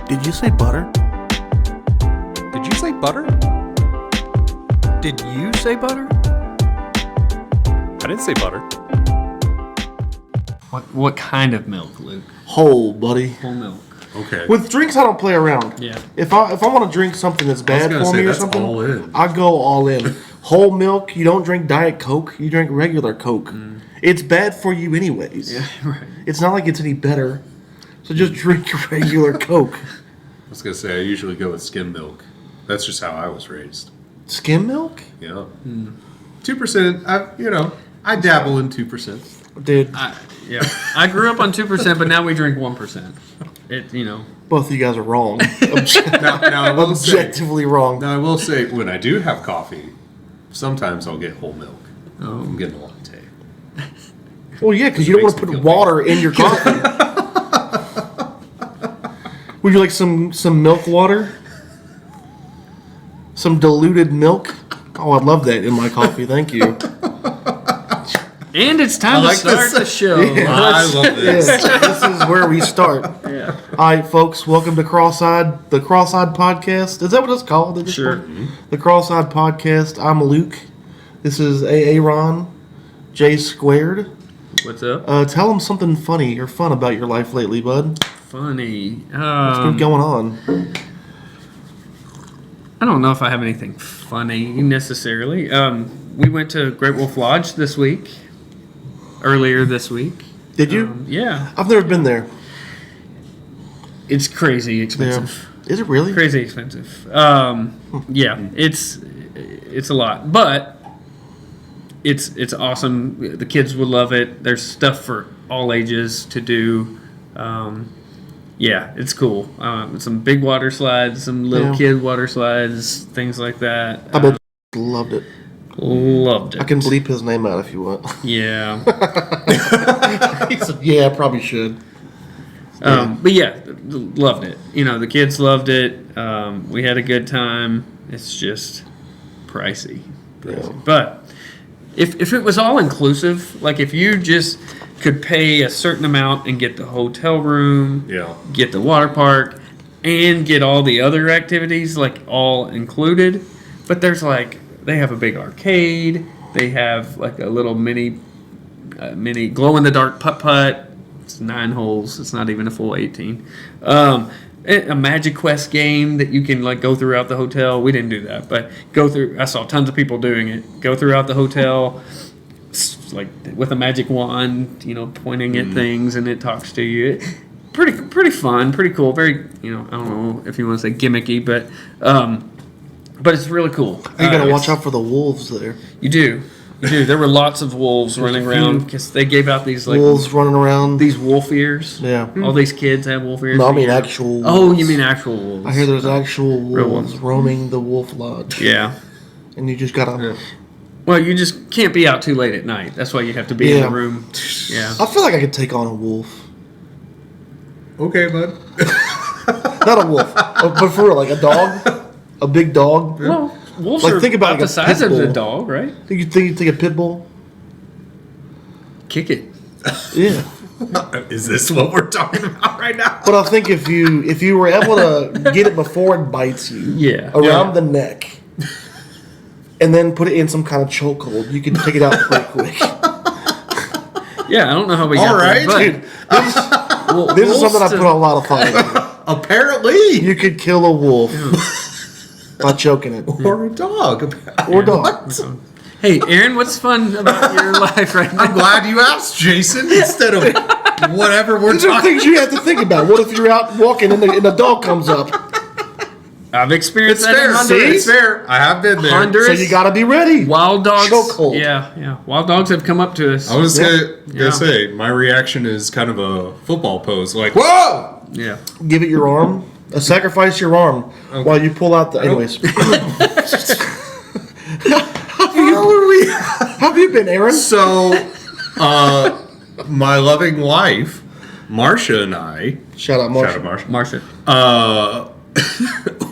Did you say butter? Did you say butter? Did you say butter? I didn't say butter. What kind of milk, Luke? Whole, buddy. Whole milk. Okay. With drinks, I don't play around. Yeah. If I want to drink something that's bad for me or that's something, all in. I go all in. Whole milk. You don't drink Diet Coke. You drink regular Coke. It's bad for you anyways. Yeah, right. It's not like it's any better. So just drink regular Coke. I was going to say, I usually go with skim milk. That's just how I was raised. Skim milk? Yeah. 2%, I dabble in 2%. Dude, I grew up on 2%, but now we drink 1%. both of you guys are wrong. Now I will say, Objectively wrong. now I will say, when I do have coffee, sometimes I'll get whole milk. Oh. I'm getting a latte. Well, yeah, because you don't want to Makes me put feel water in your coffee. Would you like some milk water? Some diluted milk? Oh, I'd love that in my coffee. Thank you. And it's time to start the show. I love this. Yeah, this is where we start. Yeah. All right, folks, welcome to the Cross-Eyed Podcast. Is that what it's called? at this Sure. point? The Cross-Eyed Podcast. I'm Luke. This is Aaron, J Squared. What's up? Tell them something funny or fun about your life lately, bud. Funny. What's been going on? I don't know if I have anything funny necessarily. We went to Great Wolf Lodge earlier this week. Did you? Yeah. I've never been there. It's crazy expensive. Is it really? Crazy expensive. Yeah, it's a lot, but it's awesome. The kids would love it. There's stuff for all ages to do. Yeah, it's cool. Some big water slides, some little kid water slides, things like that. I bet loved it. Loved it. I can bleep his name out if you want. Yeah. He said, yeah, I probably should. But yeah, loved it. The kids loved it. We had a good time. It's just pricey. Yeah. But if it was all inclusive, like if you just could pay a certain amount and get the hotel room, get the water park, and get all the other activities, like all included. But they have a big arcade. They have like a little mini glow-in-the-dark putt-putt. It's 9 holes. It's not even a full 18. A Magic Quest game that you can like go throughout the hotel. We didn't do that, but I saw tons of people doing it. Go throughout the hotel, like with a magic wand, pointing at things, and it talks to you. Pretty fun, pretty cool. Very, I don't know if you want to say gimmicky, but it's really cool. You gotta watch out for the wolves there. You do. There were lots of wolves running around because they gave out these like wolves running around. These wolf ears. Yeah. All these kids have wolf ears. No, I mean actual wolves. Oh, you mean actual wolves? I hear there's actual Real wolves ones. roaming the wolf lodge. Yeah. And you just gotta. Well, you just can't be out too late at night. That's why you have to be in the room. Yeah. I feel like I could take on a wolf. Okay, bud. Not a wolf, but for real, like a dog, a big dog. Well, wolves Like, are think about about like the a size pit of the bull. dog, right? Think you take a pit bull? Kick it. Yeah. Is this what we're talking about right now? But I think if you were able to get it before it bites you, Yeah. around the neck, and then put it in some kind of chokehold, you can take it out pretty quick. Yeah, I don't know how we got All right, there, dude. but This is something I put a lot of thought into. Apparently. You could kill a wolf by choking it. Or a dog. Or a dog. Hey, Aaron, what's fun about your life right now? I'm glad you asked, Jason, instead of whatever we're These are talking things you have to think about. What if you're out walking and a dog comes up? I've experienced It's that fair. in Honduras. It's fair. I have been there. Honduras. So you got to be ready. Wild dogs. Chokehold. Yeah. Wild dogs have come up to us. I was Yeah. gonna say, my reaction is kind of a football pose, like, whoa! Yeah. Give it your arm. Sacrifice your arm while you pull out the. Anyways. How have you been, Aaron? So, my loving wife, Marcia, and I, Shout out, shout Marshall. out Marcia, Marsha.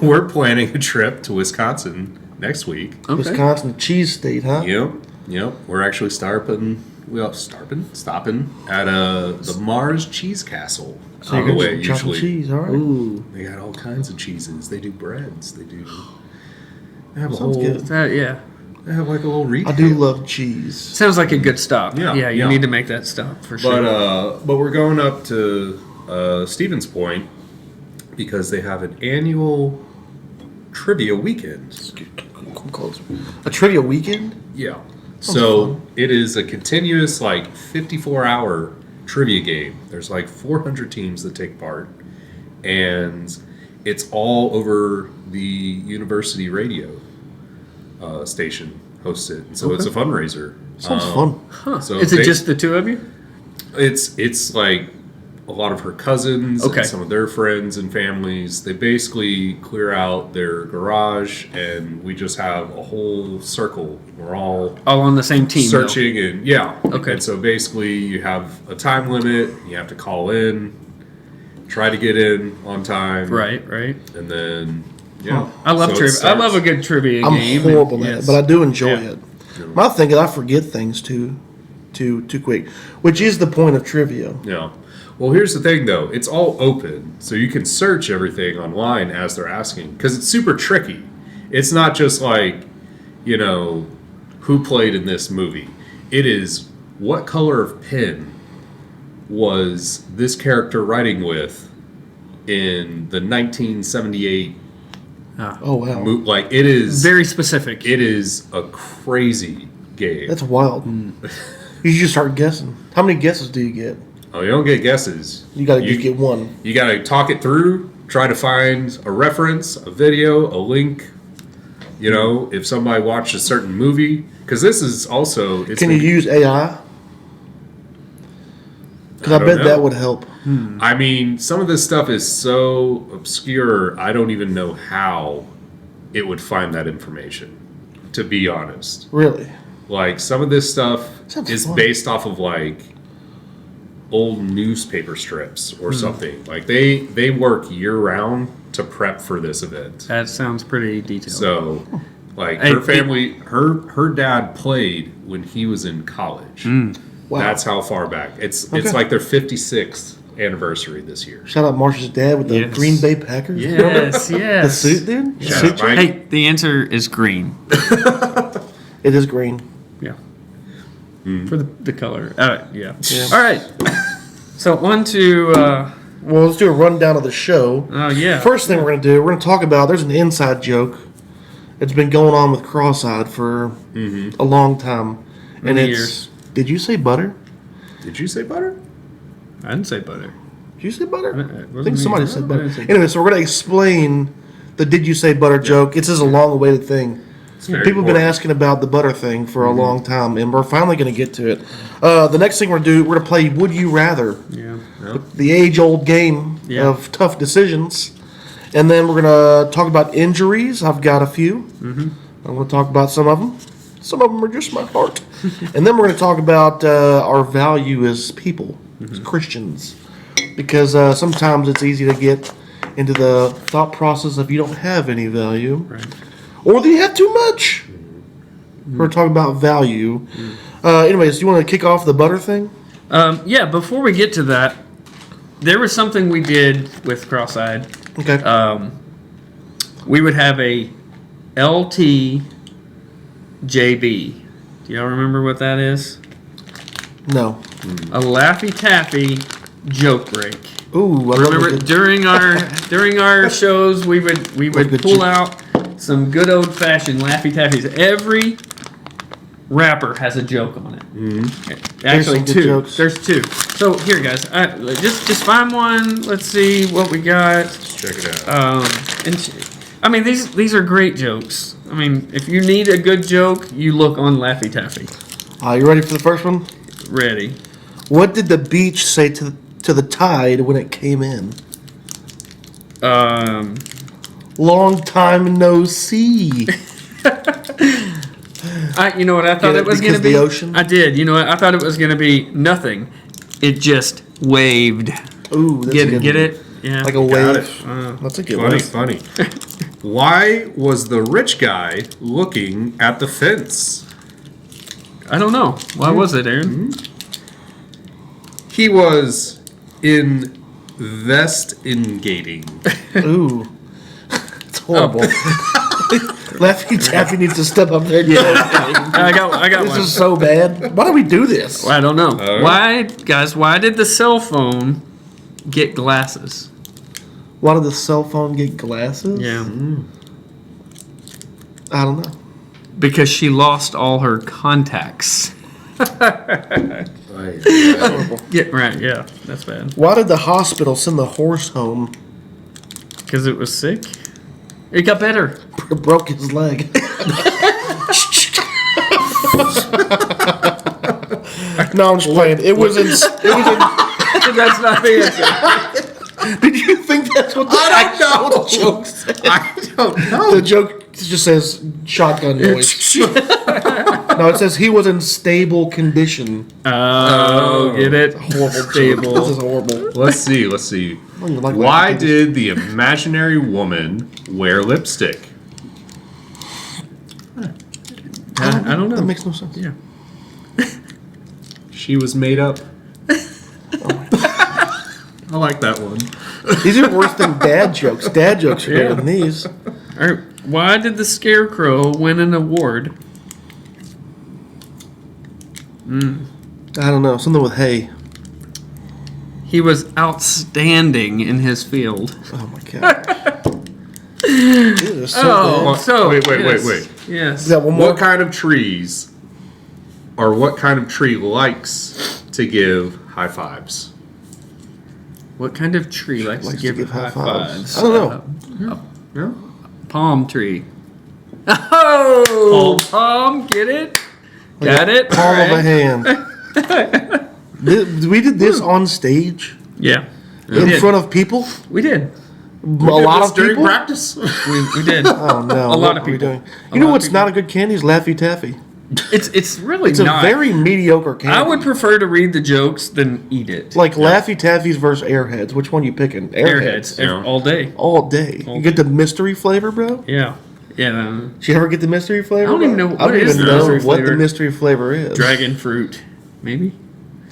we're planning a trip to Wisconsin next week. Okay. Wisconsin cheese state, huh? Yep. We're actually stopping stopping at the Mars Cheese Castle. So you get some chocolate cheese, all right. Ooh. They got all kinds of cheeses. They do breads. They have a Sounds whole. good. They have like a little retail. I do love cheese. Sounds like a good stop. Yeah, You need to make that stop for sure. But we're going up to Stevens Point because they have an annual trivia weekend. Come closer. A trivia weekend? Yeah. Sounds So fun. it is a continuous 54-hour trivia game. There's 400 teams that take part, and it's all over the university radio station hosts it. And so it's a fundraiser. Sounds fun. So Is it just the two of you? It's like a lot of her cousins Okay. and some of their friends and families. They basically clear out their garage, and we just have a whole circle. We're all All on the same team. though. searching, and Okay. And so basically, you have a time limit. You have to call in, try to get in on time, Right. and then I love So it trivia. I love a starts- good trivia I'm game. horrible at it, but I do enjoy Yeah. it. My thing is I forget things too quick, which is the point of trivia. Yeah. Well, here's the thing, though. It's all open, so you can search everything online as they're asking, because it's super tricky. It's not just who played in this movie. It is what color of pen was this character writing with in the 1978 Oh wow, it is Very specific. It is a crazy game. that's wild. You just start guessing. How many guesses do you get? Oh, you don't get guesses. You got to just get one. You got to talk it through, try to find a reference, a video, a link. If somebody watched a certain movie, because this is also. Can you use AI? Because I don't bet know. that would help. I mean, some of this stuff is so obscure, I don't even know how it would find that information, to be honest. Really? Some of this stuff Sounds is fun. based off of old newspaper strips or something. They work year round to prep for this event. That sounds pretty detailed. So, Hey, her family, her dad played when he was in college. Wow. That's how far back. It's Okay. like their 56th anniversary this year. Shout out Marsh's dad with the Yes. Green Bay Packers. Yes, The yes. suit, dude. The Shout suit out jacket? Mike. Hey, the answer is green. It is green. Yeah. Hmm. For the color. Yeah. Yeah. All right. So on to. Well, let's do a rundown of the show. Oh yeah. First thing we're going to do, we're going to talk about, there's an inside joke. It's been going on with Cross-Eyed for a long time. And Many it's, years. did you say butter? Did you say butter? I didn't say butter. Did you say butter? It I wasn't think me. somebody No, said I butter. didn't say Anyway, so we're going to explain the did you say butter joke. It's just a long-awaited thing. very People have been important. asking about the butter thing for a long time, and we're finally going to get to it. The next thing we're going to do, we're going to play Would You Rather, Yeah. the age-old game Yeah. of tough decisions. And then we're going to talk about injuries. I've got a few. I'm going to talk about some of them. Some of them are just my heart. And then we're going to talk about our value as people, as Christians. Because sometimes it's easy to get into the thought process of you don't have any value. Right. Or that you have too much. We're talking about value. Anyways, do you want to kick off the butter thing? Yeah. Before we get to that, there was something we did with Cross-Eyed. Okay. We would have a LTJB. Do y'all remember what that is? No. A Laffy Taffy joke break. Ooh, I Remember love it. during our shows we would good pull joke. out some good old fashioned Laffy Taffies. Every rapper has a joke on it. Actually, some good two. jokes. There's two. So here, guys, just find one. Let's see what we got. Check it out. I mean, these are great jokes. I mean, if you need a good joke, you look on Laffy Taffy. You ready for the first one? Ready? What did the beach say to the tide when it came in? Long time no see. You know what I thought Get it it was because going to be? the ocean? I did. You know what? I thought it was going to be nothing. It just waved. Ooh, that's a Get good get one. it? Yeah. Like a Got wave. it. That's a good Funny, one. funny. Why was the rich guy looking at the fence? I don't know. Why was it, Aaron? He was investigating. Ooh. It's horrible. Laffy Taffy needs to step up there. I got This one. is so bad. Why do we do this? I don't know. right. Why, guys? Why did the cell phone get glasses? Why did the cell phone get glasses? Yeah, I don't know. because she lost all her contacts. Yeah, right. Yeah, that's bad. Why did the hospital send the horse home? Because it was sick. It got better. It broke his leg. No, I'm just playing. It was in. That's not the answer. Did you think that's what the actual joke said? I don't know. The joke just says shotgun noise. No, it says he was in stable condition. Oh, get it? Horrible. Stable. This is horrible. Let's see. Like Why did the imaginary woman wear lipstick? I don't know. That makes no sense. Yeah. She was made up. I like that one. These are worse than dad jokes. Dad jokes are better than these. All right. Why did the Scarecrow win an award? I don't know. Something with hay. He was outstanding in his field. Oh my god. These are so bad. So Wait. Yes. Is that one more? What kind of trees, or what kind of tree likes to give high fives? What kind of tree likes to give high fives? I don't know. Yeah. Palm tree. Oh, palm. Get it? Got it? Palm of a Alright. hand. We did this on stage Yeah. in front of people. We did. A lot of during people. practice. We did. Oh no! A lot what of are we people. doing? A You know lot of what's people. not a good candy is Laffy Taffy. It's really It's a not. very mediocre candy. I would prefer to read the jokes than eat it. like Laffy Taffy's versus Airheads. Which one you picking? Airheads Yeah. all day. all day. You get the mystery flavor, bro. Yeah. Yeah. Did you ever get the mystery flavor? I don't even know I don't what is even the know mystery what the flavor. mystery flavor is. Dragon fruit. Maybe.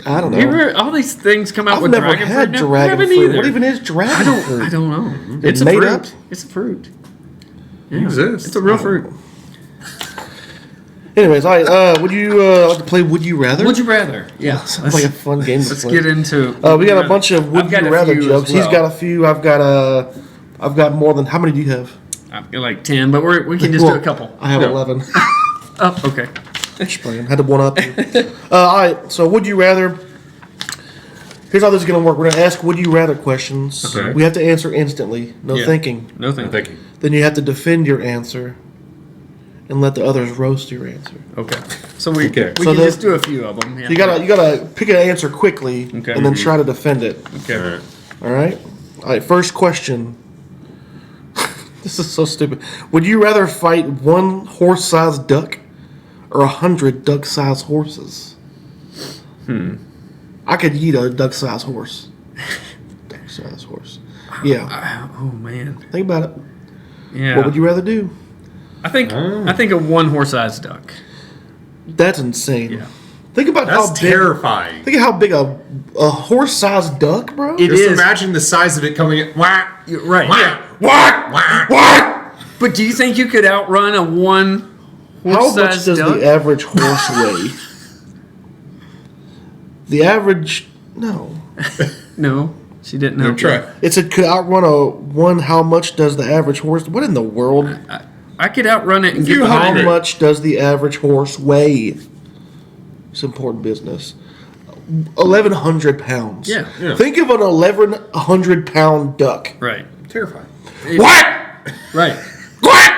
I don't know. You ever, all these things come out I've with never dragon had fruit. now? dragon Haven't fruit. either. What even is dragon fruit? I don't know. Is It's it a made fruit. up? It's a fruit. Yeah. exists. It's a real fruit. Anyways, all right. Would you like to play Would You Rather? Would you rather? Yeah. Sounds like a fun game to Let's play. get into. We got a bunch of Would I've got You a Rather few jokes. as well. He's got a few. I've got more than. How many do you have? I've got like 10, but we can just do a couple. I have No. 11. Oh, okay. Just playing. Had to one up you. All right. So Would You Rather? Here's how this is going to work. We're going to ask Would You Rather questions. Okay. We have to answer instantly. No Yeah. thinking. No thank Thank you. Then you have to defend your answer, and let the others roast your answer. Okay. So we Okay. we So can the- just do a few of them. Yeah. You gotta pick an answer quickly, Okay. and then try to defend it. Okay. All right. All right. All right. First question. This is so stupid. Would you rather fight one horse-sized duck or 100 duck-sized horses? I could eat a duck-sized horse. Duck-sized horse. Yeah. Oh man. Think about it. Yeah. What would you rather do? I think a one horse-sized duck. That's insane. Yeah. Think about That's how big. terrifying. Think of how big a horse-sized duck, bro. It Just is. imagine the size of it coming in. Wah, You're right. wah, What? wah. What? But do you think you could outrun a one How much horse-sized does duck? the average horse weigh? The average, no. No, she didn't know. Try. It's a could outrun a one. How much does the average horse? What in the world? I could outrun it and you get How behind it. much does the average horse weigh? It's important business. 1,100 pounds. Yeah. Yeah. Think of an 1,100-pound duck. Right. Terrifying. What? Right. What?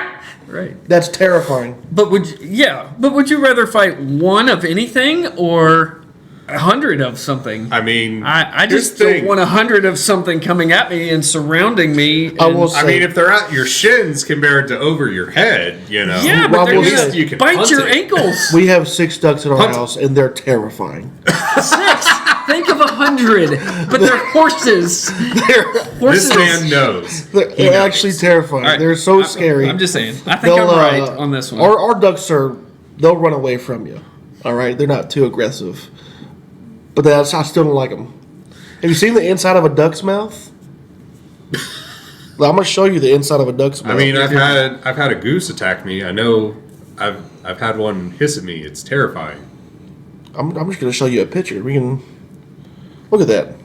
Right. That's terrifying. But would you rather fight one of anything or 100 of something? I mean, I here's just the don't thing. want 100 of something coming at me and surrounding me. And, I will say, I mean, if they're at your shins compared to over your head, you know. yeah, Well, but they're we'll gonna say- you can bite hunt your it. ankles. we have 6 ducks at our Hunt. house, and they're terrifying. 6. Think of 100, but they're horses. They're, Horses. This man knows. they're actually terrifying. All right, They're so scary. I'm just saying. I think I'm right on this one. Our ducks they'll run away from you. All right, they're not too aggressive, but I still don't like them. Have you seen the inside of a duck's mouth? Well, I'm gonna show you the inside of a duck's mouth. I mean, I've had a goose attack me. I know I've had one hiss at me. It's terrifying. I'm just gonna show you a picture. We can look at that.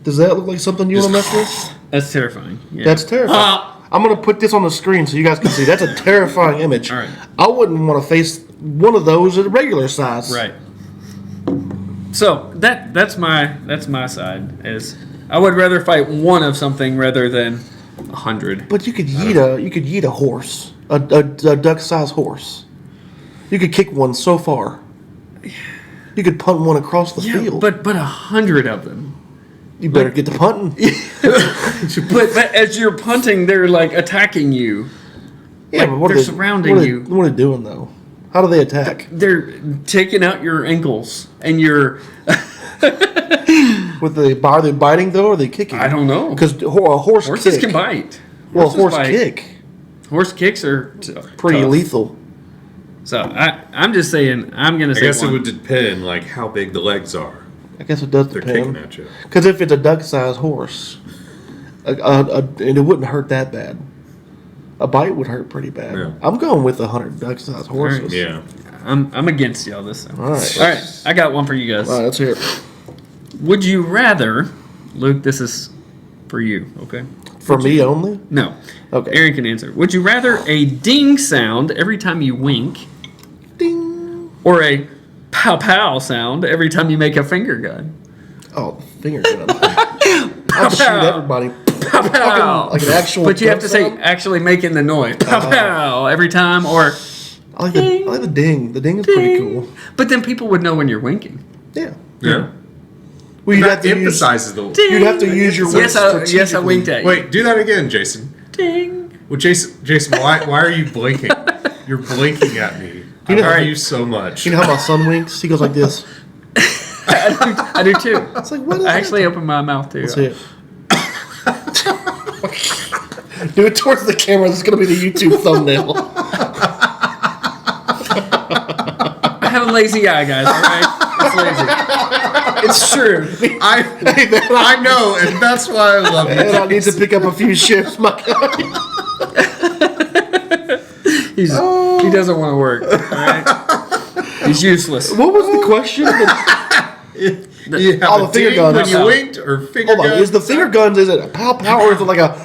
Does that look like something you want to mess with? That's terrifying. Yeah. That's terrifying. I'm gonna put this on the screen so you guys can see. That's a terrifying image. All right. I wouldn't want to face one of those at a regular size. Right. So that's my side. Is I would rather fight one of something rather than 100. But you could yeet a horse, a duck-sized horse. You could kick one so far. You could punt one across the field. But 100 of them. You better get to punting. But as you're punting, they're like attacking you. Yeah, Like, but what they're are surrounding you. What are they doing though? How do they attack? They're taking out your ankles and your. Are they biting though, or are they kicking? I don't know. Because a horse Horses kick. can bite. Well, Horses horse bite. kick. Horse kicks are Pretty tough. lethal. So I'm just saying I'm gonna I say guess one. it would depend, like how big the legs are. I guess it does They're kicking depend. at you. Because if it's a duck-sized horse, and it wouldn't hurt that bad. A bite would hurt pretty bad. Yeah. I'm going with 100 duck-sized horses. Yeah. I'm against y'all this time. All right. All right, I got one for you guys. All right, let's hear it. Would you rather, Luke? This is for you. Okay. For me only? No. Okay. Aaron can answer. Would you rather a ding sound every time you wink, Ding. or a pow pow sound every time you make a finger gun? Oh, finger gun. I'll shoot everybody. Pow pow. Like an actual But you have to say sound? actually making the noise. Pow pow every time, or. I like the ding. The ding is pretty cool. But then people would know when you're winking. Yeah. Yeah. Well, you'd have That to use, emphasizes the. you'd have to use your Yes, words yes, I winked at you. Wait, do that again, Jason. Ding. Well, Jason, why are you blinking? You're blinking at me. I You know- love you so much. You know how my son winks? He goes like this. I do too. It's like, what is I actually open my mouth too. Let's see it. Do it towards the camera. This is going to be the YouTube thumbnail. I have a lazy eye, guys. All right, it's lazy. It's true. I know, and that's why I love you. And I need to pick up a few shifts. My God. He doesn't want to work. All right, he's useless. What was the question? You have Oh, a the finger ding gun. when you Oh. winked, or finger Hold on. gun? Is the finger guns, is it a pow pow or is it like a...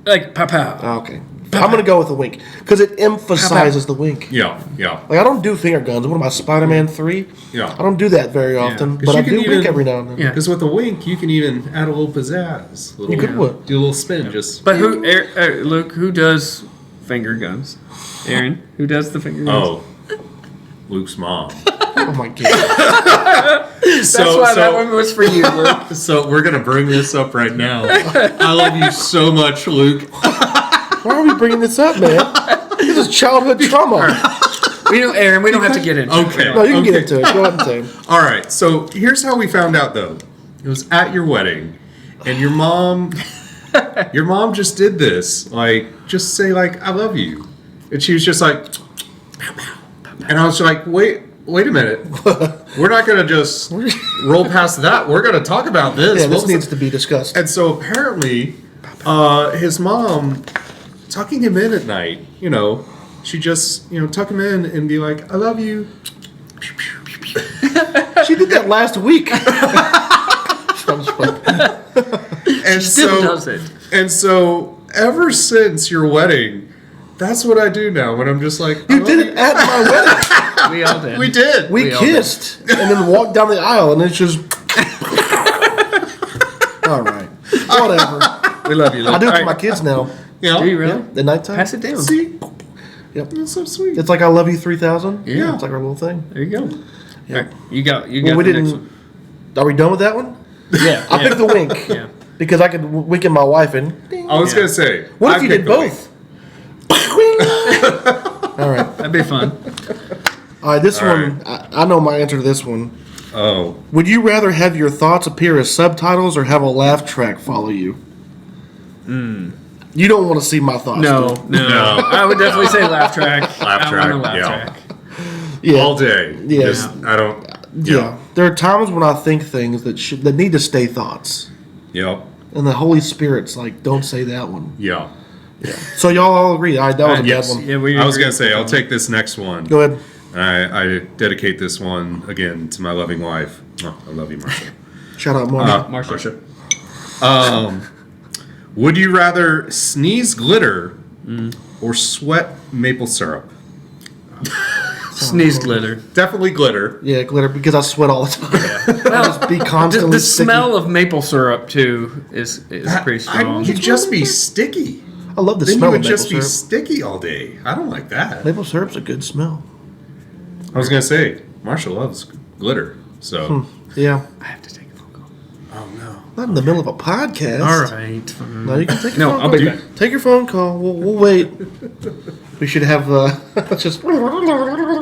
Like pow pow. Oh, okay. I'm going to go with a wink. Because it emphasizes the wink. Yeah. Like, I don't do finger guns. What am I, Spider-Man 3? Yeah. I don't do that very often. 'Cause But you I can do wink even- every now and then. Yeah. Because with a wink, you can even add a little pizzazz. You could what? Do a little spin, just. But Luke? Who does finger guns? Aaron, who does the finger guns? Oh, Luke's mom. Oh, my God. That's why that one was for you, Luke. So we're gonna bring this up right now. I love you so much, Luke. Why are we bringing this up, man? This is childhood trauma. We don't, Aaron. We don't have to get into Okay. it. No, you can get Okay. into it. Go ahead and say it. All right. So here's how we found out, though. It was at your wedding, and your mom just did this. Like, just say like, "I love you," and she was just like, and I was like, wait a minute. We're not gonna just roll past that. We're gonna talk about this. Yeah, What this was needs to be discussed. And so apparently, his mom, tucking him in at night, she just, tuck him in and be like, "I love you." She did that last week. And Still does it. And so ever since your wedding, that's what I do now when I'm just like, "I You love did it at my wedding. We all did. We did. We all kissed and then walked down the aisle, and it's just. All right, whatever. We love you, Luke. I do it All for my right. kids now. Yeah. Do you really? Yeah, at nighttime. Pass it down. See? Yep. That's so sweet. It's like I love you 3000. Yeah. It's like our little thing. There you go. Yeah. All right. You got Well, the we next didn't. one. Are we done with that one? Yeah. I picked the wink. Yeah. Because I could wink at my wife and. Ding. I was Yeah. going to say. What I if you did picked the wink. both? All right. That'd be fun. All right. This All one, I know my answer to this one. Oh. Would you rather have your thoughts appear as subtitles or have a laugh track follow you? You don't want to see my thoughts. No, do you? no. I would definitely say laugh track. Laugh I want a track, laugh yeah. track. Yeah. all day. Yeah. Just, I don't. Yeah. There are times when I think things that need to stay thoughts. Yep. And the Holy Spirit's like, don't say that one. Yeah. So y'all all agree. That was a Yes. bad one. Yeah, we I was agree gonna say with I'll that. take this next one. Go ahead. I dedicate this one again to my loving wife. Oh, I love you, Marcia. Shout out, Mark. Marcia. Would you rather sneeze glitter or sweat maple syrup? Sneeze glitter. Definitely glitter. Yeah, glitter, because I sweat all the time. Well, be constantly The sticky. smell of maple syrup too is pretty strong. You'd just be sticky. I love the Then you smell would of maple just syrup. be sticky all day. I don't like that. Maple syrup's a good smell. I was gonna say, Marsha loves glitter, so Yeah. I have to take a phone call. oh no. Not in the middle of a podcast. All right. fine. No, you can take your No, phone I'll call. be back. Take your phone call. We'll wait. We should have just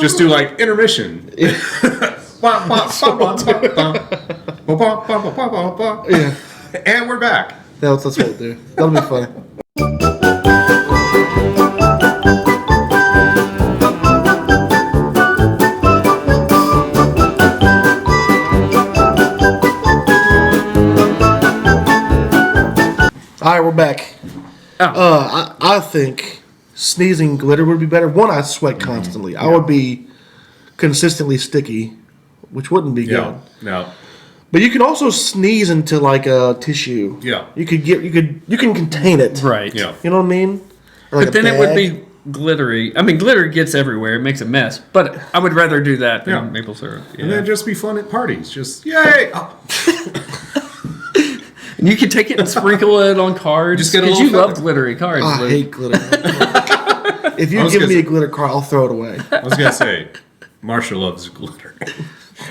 Just do like intermission. yeah. And we're back. That's what we'll do. That'll be funny. All right, we're back. I think sneezing glitter would be better. One, I sweat constantly. I would be consistently sticky, which wouldn't be good. No. But you can also sneeze into like a tissue. Yeah. You can contain it. Right. Yeah. You know what I mean? Or like But a then it would bag. be glittery. I mean, glitter gets everywhere. It makes a mess. But I would rather do that than Yeah. maple syrup. And Yeah. then just be fun at parties. Just yay! Oh, And you can take it and sprinkle it on cards. Just get a Because little you love feather. glittery cards. I Luke. hate glitter. If you was give gonna me a say- glitter card, I'll throw it away. I was gonna say, Marsha loves glitter,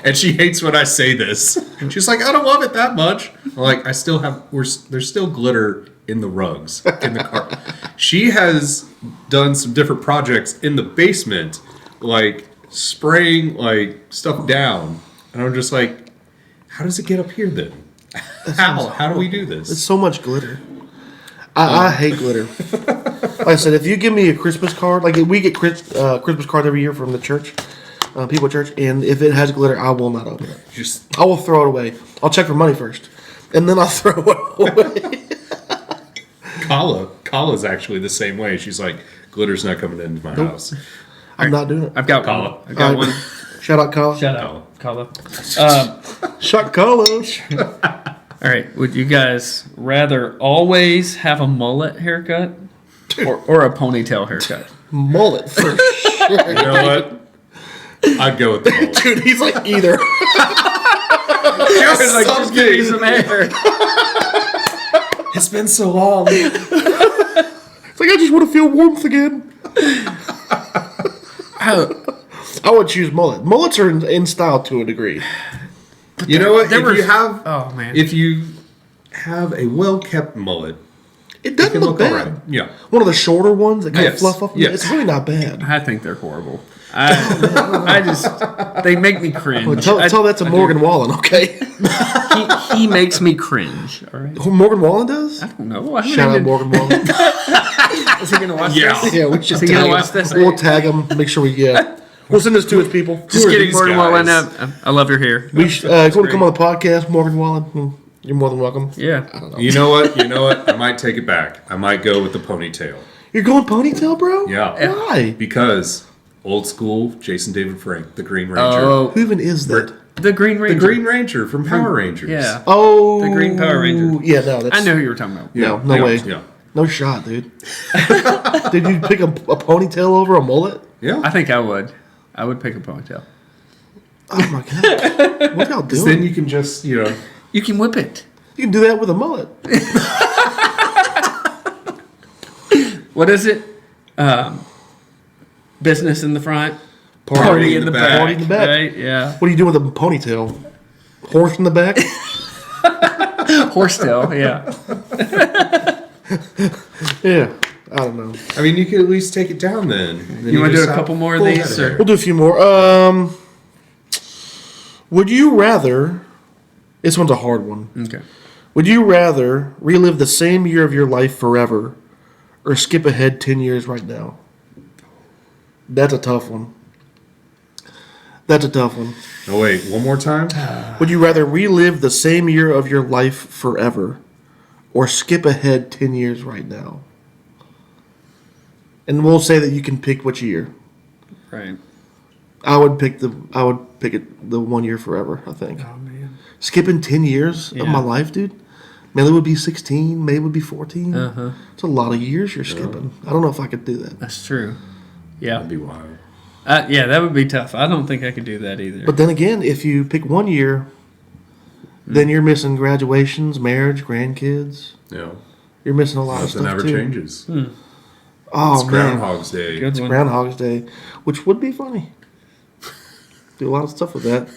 and she hates when I say this. She's like, I don't love it that much. I'm like, I still have. There's still glitter in the rugs in the car. She has done some different projects in the basement, like spraying like stuff down, and I'm just like, how does it get up here then? How do we do It's this? so much glitter. I hate glitter. Like I said, if you give me a Christmas card, like we get Christmas cards every year from the church, people at church, and if it has glitter, I will not open it. Just I will throw it away. I'll check for money first, and then I'll throw it away. Kala's actually the same way. She's like, glitter's not coming into my house. I'm not doing it. I've got Kala. one. I've got one. Shout out, Kyle. Shout out, Kala. Shot Carlos. All right. Would you guys rather always have a mullet haircut or a ponytail haircut? Mullet for sure. You know what? I'd go with the mullet. Dude, he's like either. Just give me some hair. It's been so long. It's like I just want to feel warmth again. I would choose mullet. Mullets are in style to a degree. You know what? There were- If you have, Oh man. if you have a well-kept mullet, It it doesn't can look look bad. alright. Yeah. One of the shorter ones that kind of Yes. fluff up. Yes. It's really not bad. I think they're horrible. I just they make me cringe. Well, tell that to Morgan Wallen, okay? He makes me cringe. All right. Who Morgan Wallen does? I don't know. I haven't Shout out even- Morgan Wallen. Is he gonna watch Yeah. this? Yeah, we should Is he gonna tag watch him. this? We'll tag him. Make sure we we'll send this to his people. Just Who are kidding, these Morgan guys? Wallen. I love your hair. If you want to come on the podcast, Morgan Wallen, you're more than welcome. Yeah. You know what? You know what? I might take it back. I might go with the ponytail. You're going ponytail, bro? Yeah. Why? Because old school Jason David Frank, the Green Ranger. Oh, Who even is that? the Green The Ranger. Green Ranger from Power Rangers. Yeah. Oh, The Green Power Ranger. Yeah, no, that's I know who you were talking about. No, no yeah, way. Yeah. No shot, dude. Did you pick a ponytail over a mullet? Yeah. I think I would. I would pick a ponytail. Oh my god! What y'all doing? Then you can just, You can whip it. You can do that with a mullet. What is it? Business in the front, Party in the back. Party in the back. Right? Yeah. What do you do with a ponytail? Horse in the back? Horsetail. Yeah. Yeah. I don't know. I mean, you could at least take it down then. You want to do a couple more of these? Or? We'll do a few more. Would you rather? This one's a hard one. Okay. Would you rather relive the same year of your life forever, or skip ahead 10 years right now? That's a tough one. That's a tough one. Oh wait, one more time. Would you rather relive the same year of your life forever, or skip ahead 10 years right now? And we'll say that you can pick which year. Right. I would pick the 1 year forever. I think. Oh man. Skipping 10 years of my life, dude. Man, it would be 16. Maybe it would be 14. It's a lot of years you're skipping. I don't know if I could do that. That's true. Yeah. That'd be wild. Yeah, that would be tough. I don't think I could do that either. But then again, if you pick 1 year, then you're missing graduations, marriage, grandkids. Yeah. You're missing a lot of Nothing stuff ever too. changes. Oh It's man, Groundhog's Day. Good it's one. Groundhog's Day, which would be funny. Do a lot of stuff with that.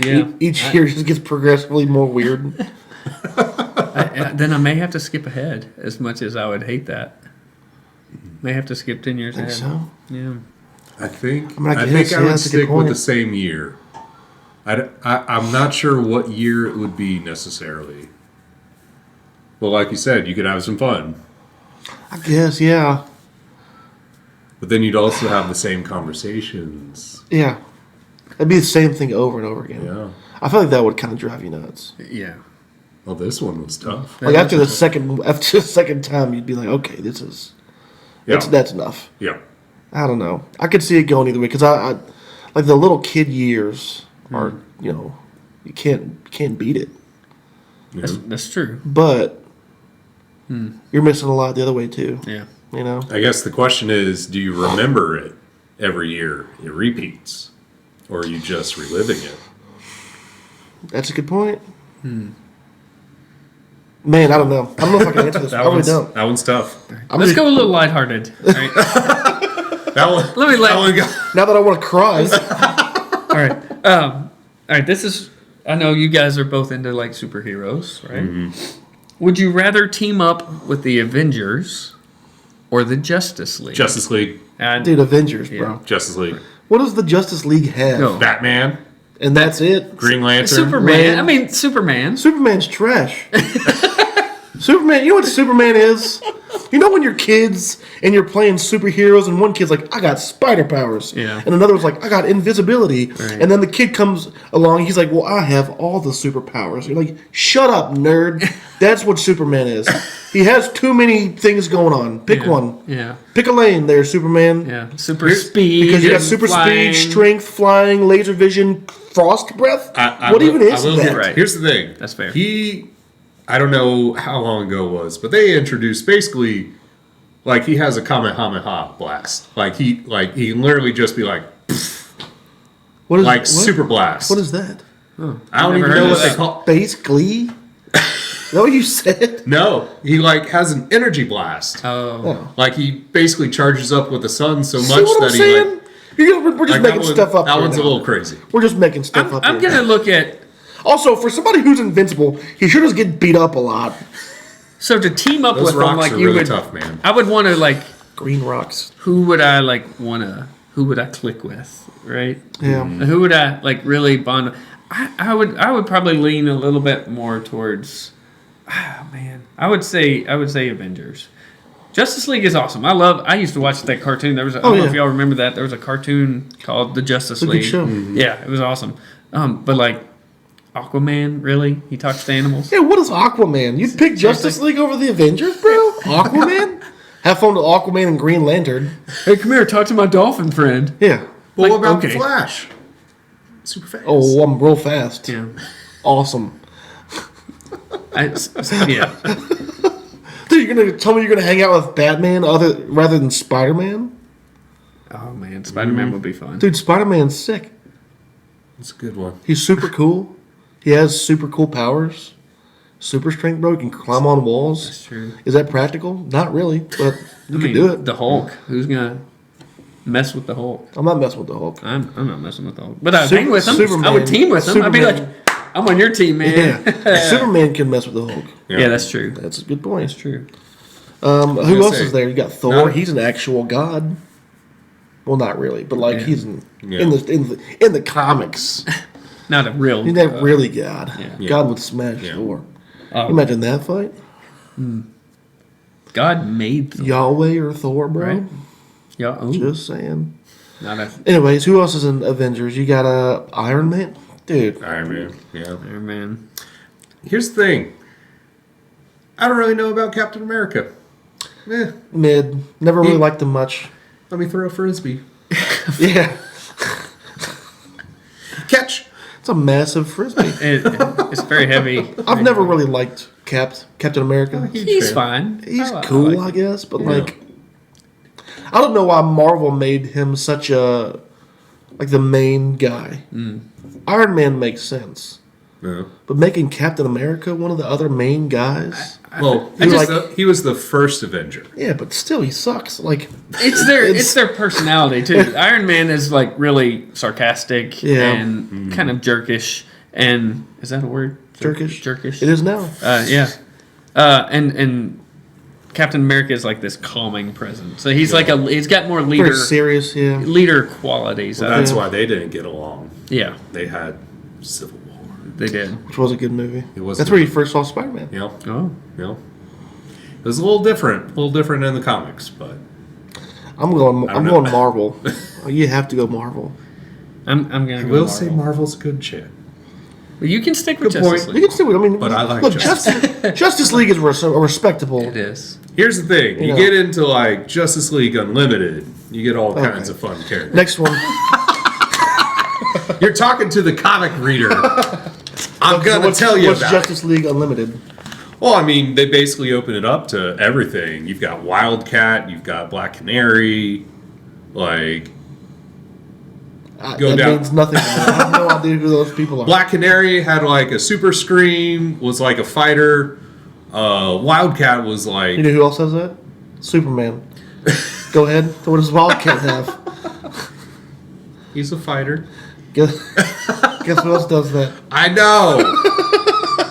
Yeah. Each year just gets progressively more weird. Then I may have to skip ahead as much as I would hate that. May have to skip 10 years Think ahead. so? Yeah. I think I I guess, yeah, would that's a good stick with point. the same year. I'm not sure what year it would be necessarily. Well, like you said, you could have some fun, I guess, yeah. but then you'd also have the same conversations. Yeah. It'd be the same thing over and over again. Yeah. I feel like that would kind of drive you nuts. Yeah. Well, this one was tough. Like after the second time, you'd be like, okay, that's enough. Yeah. I don't know. I could see it going either way because I like the little kid years are you can't beat it. That's true. But you're missing a lot the other way too. Yeah. You know. I guess the question is, do you remember it every year? It repeats, or are you just reliving it? That's a good point. Man, I don't know. I don't know if I can answer this. I really don't. That one's tough. Let's go a little lighthearted. All right. That one. Let me let. That one got, Now that I want to cry. All right. All right. This is. I know you guys are both into like superheroes, right? Mm-hmm. Would you rather team up with the Avengers or the Justice League? Justice League. Dude, Avengers, bro. Justice League. What does the Justice League have? No. Batman. And that's it. Green Lantern. Superman. I mean, Superman. Superman's trash. Superman, you know what Superman is? You know when you're kids and you're playing superheroes and one kid's like, I got spider powers. Yeah. And another was like, I got invisibility. Right. And then the kid comes along, he's like, well, I have all the superpowers. You're like, shut up, nerd. That's what Superman is. He has too many things going on. Pick one. Yeah. Pick a lane there, Superman. Yeah. Super speed. Because you got and super flying. speed, strength, flying, laser vision, frost breath. What even is that? Right. Here's the thing. That's fair. I don't know how long ago it was, but they introduced basically, like he has a Kamehameha blast. Like he can literally just be like, What is like what? super blast. What is that? I don't even never heard know of what they that. call. Space Glee? Is that what you said? No, he like has an energy blast. Oh. Like he basically charges up with the sun so See much what I'm that he saying? like. We're just Like making that one- stuff up. That here one's a now. little crazy. We're just making stuff up. I'm here. gonna look at. Also, for somebody who's invincible, he sure does get beat up a lot. So to team up Those with them, rocks like are you really would, tough, man. I would want to like. Green rocks. Who would I like wanna? Who would I click with? Right. Yeah. Who would I like really bond? I would probably lean a little bit more towards. Ah man, I would say Avengers. Justice League is awesome. I used to watch that cartoon. There was I don't know if y'all remember that. There was a cartoon called The Justice It's a League. good show. Yeah, it was awesome. But like Aquaman, really? He talks to animals? Yeah, what is Aquaman? You'd pick Justice League over the Avengers, bro? Aquaman? Have fun with Aquaman and Green Lantern. Hey, come here, talk to my dolphin friend. Yeah. Well, Like, what about okay. Flash? Super fast. Oh, I'm real fast. Yeah. Awesome. Yeah. Dude, you're gonna tell me you're gonna hang out with Batman rather than Spider-Man? Oh man, Spider-Man would be fun. Dude, Spider-Man's sick. That's a good one. He's super cool. He has super cool powers. Super strength, bro. He can climb on walls. That's true. Is that practical? Not really, but you can do it. The Hulk. Who's gonna mess with the Hulk? I'm not messing with the Hulk. I'm not messing with the Hulk. But I'd Super- hang with him. Superman. I would team with him. I'd be Superman. like, I'm on your team, man. Yeah. Superman can mess with the Hulk. Yeah, that's true. That's a good point. That's true. Who else say, is there? You got Thor. no. He's an actual god. Well, not really, but like Yeah. he's in the comics. Not a real. He's not really God. Yeah. God would smash Yeah. Thor. Oh. Imagine that fight. God made Thor, Yahweh or Thor, bro. right? Yeah. Oh. Just saying. Not a Anyways, who else is in Avengers? You got Iron Man, dude. Iron Man. Yeah. Iron Man. Here's the thing. I don't really know about Captain America. Mid. Never really liked him much. Let me throw a frisbee. Yeah, Catch. it's a massive frisbee. It's very heavy. I've never really liked Captain America. He's fine. He's I cool, like I guess, but Yeah. like, I don't know why Marvel made him such a the main guy. Iron Man makes sense, No. but making Captain America one of the other main guys, Well, he was the first Avenger. yeah, but still he sucks. Like, It's their personality too. Iron Man is like really sarcastic Yeah. and kind of jerkish. And is that a word? jerkish. Jerkish. It is now. Yeah. And Captain America is like this calming presence. So he's he's got more Very serious. Yeah. leader qualities. Well, that's why they didn't get along. Yeah, They had Civil War. they did. Which was a good movie. It was That's good. where you first saw Spider-Man. You know? Oh, You know? It was a little different in the comics, but I'm going don't know. Marvel. You have to go Marvel. I'm gonna. I go will Marvel. say Marvel's a good shit. But you can stick with Good Justice point. You League. can still. I mean, But I like look, Justice. Justice League is respectable. It is. Here's the thing: you Yeah. get into like Justice League Unlimited, you get all kinds of fun characters. Next one. You're talking to the comic reader. I'm gonna tell you what's about Justice League Unlimited. it. Well, I mean, they basically open it up to everything. You've got Wildcat, you've got Black Canary, like Go that down. means nothing to me. I have no idea who those people are. Black Canary had like a super scream, was like a fighter. Wildcat was like You know who else has that? Superman. Go ahead. What does Wildcat have? he's a fighter. Guess who else does that? I know.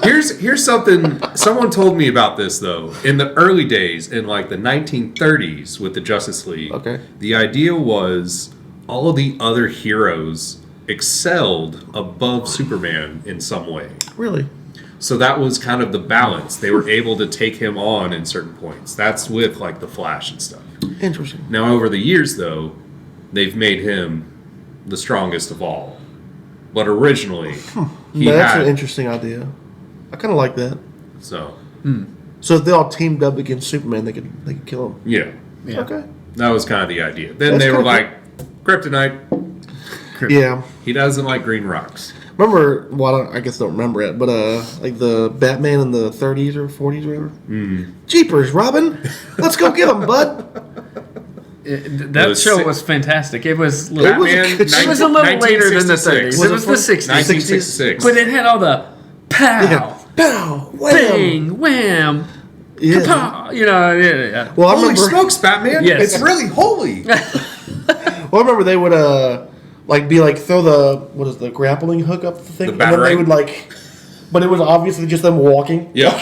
Here's something someone told me about this though. In the early days, in like the 1930s with the Justice League, Okay. the idea was all of the other heroes excelled above Superman in some way. Really? So that was kind of the balance. They were able to take him on in certain points. That's with like the Flash and stuff. Interesting. Now over the years though, they've made him the strongest of all. But originally, he Now, that's had an interesting idea. I kind of like that. so So if they all teamed up against Superman, they could kill him. yeah. Yeah. Okay. That was kind of the idea. Then That's they were kinda like, Kryptonite. Yeah. He doesn't like green rocks. Remember? Well, I guess I don't remember it, but like the Batman in the 30s or 40s or whatever. Jeepers, Robin! Let's go get him, bud. That was show si- was fantastic. It was. It was a Batman, good show. It was a little later than the 1966. 30s. It was the 60s. 1966. But it had all the pow, Yeah. Pow! Wham! bang, wham, Yeah. pow. You know, yeah. Well, I Holy remember. smokes, Batman! Yes. It's really holy. Well, I remember they would throw the grappling hook up the thing, The and then they batarang? would but it was obviously just them walking. Yeah.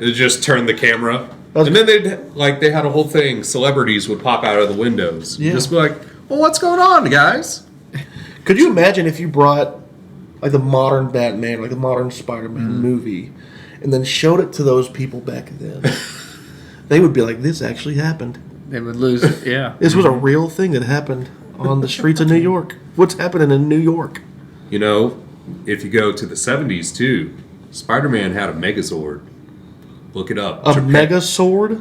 It just turned the camera. That's- And then they had a whole thing. Celebrities would pop out of the windows. Yeah. Just be like, well, what's going on, guys? Could you imagine if you brought like the modern Batman, like the modern Spider-Man Mm-hmm. movie, and then showed it to those people back then? They would be like, "This actually happened. They would lose it. Yeah. This was a real thing that happened on the streets of New York. What's happening in New York?" You know, if you go to the 70s too, Spider-Man had a Megazord. Look it up. A Japan- mega sword?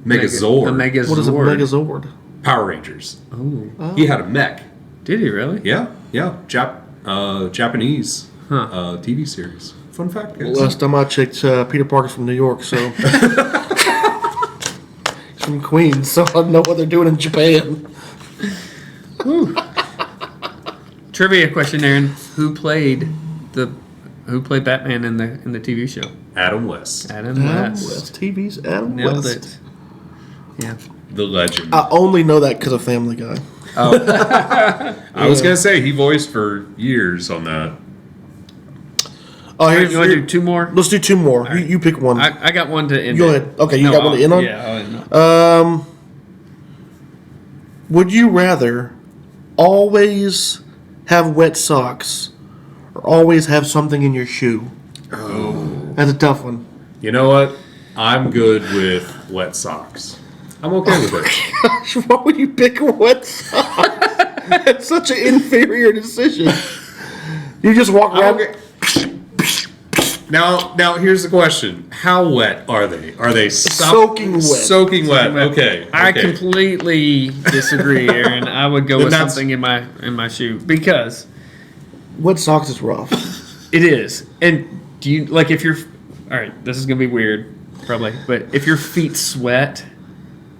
Megazord. A Megazord. What is a megazord? Power Rangers. Oh. He had a mech. Did he really? Yeah. Japanese Huh. TV series. Fun fact, guys. Last time I checked, Peter Parker's from New York, so he's from Queens, so I know what they're doing in Japan. Trivia question, Aaron. Who played Batman in the TV show? Adam West, Adam Adam West. West. TV's Adam Nailed West. it. Yeah. the legend. I only know that because of Family Guy. I was gonna say he voiced for years on that. Oh, Hey, here's, you want to do two more? let's do two more. You pick one. I got one to end. Go it. ahead. Okay, you got one to end on? Yeah. I'll end on. Would you rather always have wet socks or always have something in your shoe? Oh. That's a tough one. You know what? I'm good with wet socks. I'm okay with it. Why would you pick a wet sock? It's such an inferior decision. You just walk around. Okay. Now here's the question: how wet are they? Are they Soaking wet. Soaking wet. Okay. I okay. completely disagree, Aaron. I would go Then with that's- something in my shoe because Wet socks is rough. it is. And do you like if you're all right? This is gonna be weird, probably, but if your feet sweat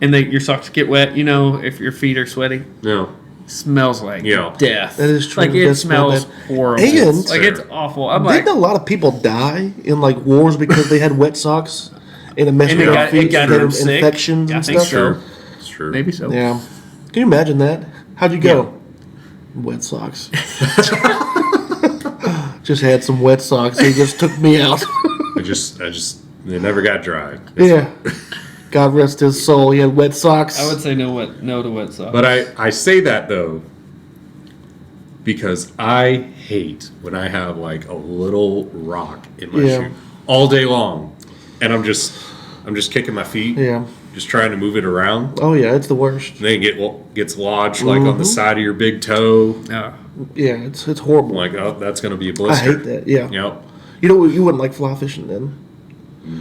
and your socks get wet, you know, if your feet are sweaty, No. smells like Yeah. death. That is true. Like It it does smell smells bad. horrible. And- like it's awful. I'm like, Didn't a lot of people die in like wars because they had wet socks and it messed And with it their got- feet it got and them them sick? infections I and think stuff? so. It's true. maybe so. Yeah. Can you imagine that? How'd you go? Wet socks. Just had some wet socks. They just took me out. I just, they never got dry. Yeah. God rest his soul. He had wet socks. I would say no to wet socks. But I say that though because I hate when I have like a little rock in my Yeah. shoe all day long, and I'm just kicking my feet, Yeah. just trying to move it around. Oh yeah, it's the worst. And then it gets lodged like on the side of your big toe. Yeah, it's horrible. I'm like, oh, that's gonna be a I blister. hate that. Yeah. Yep. You know, you wouldn't like fly fishing then.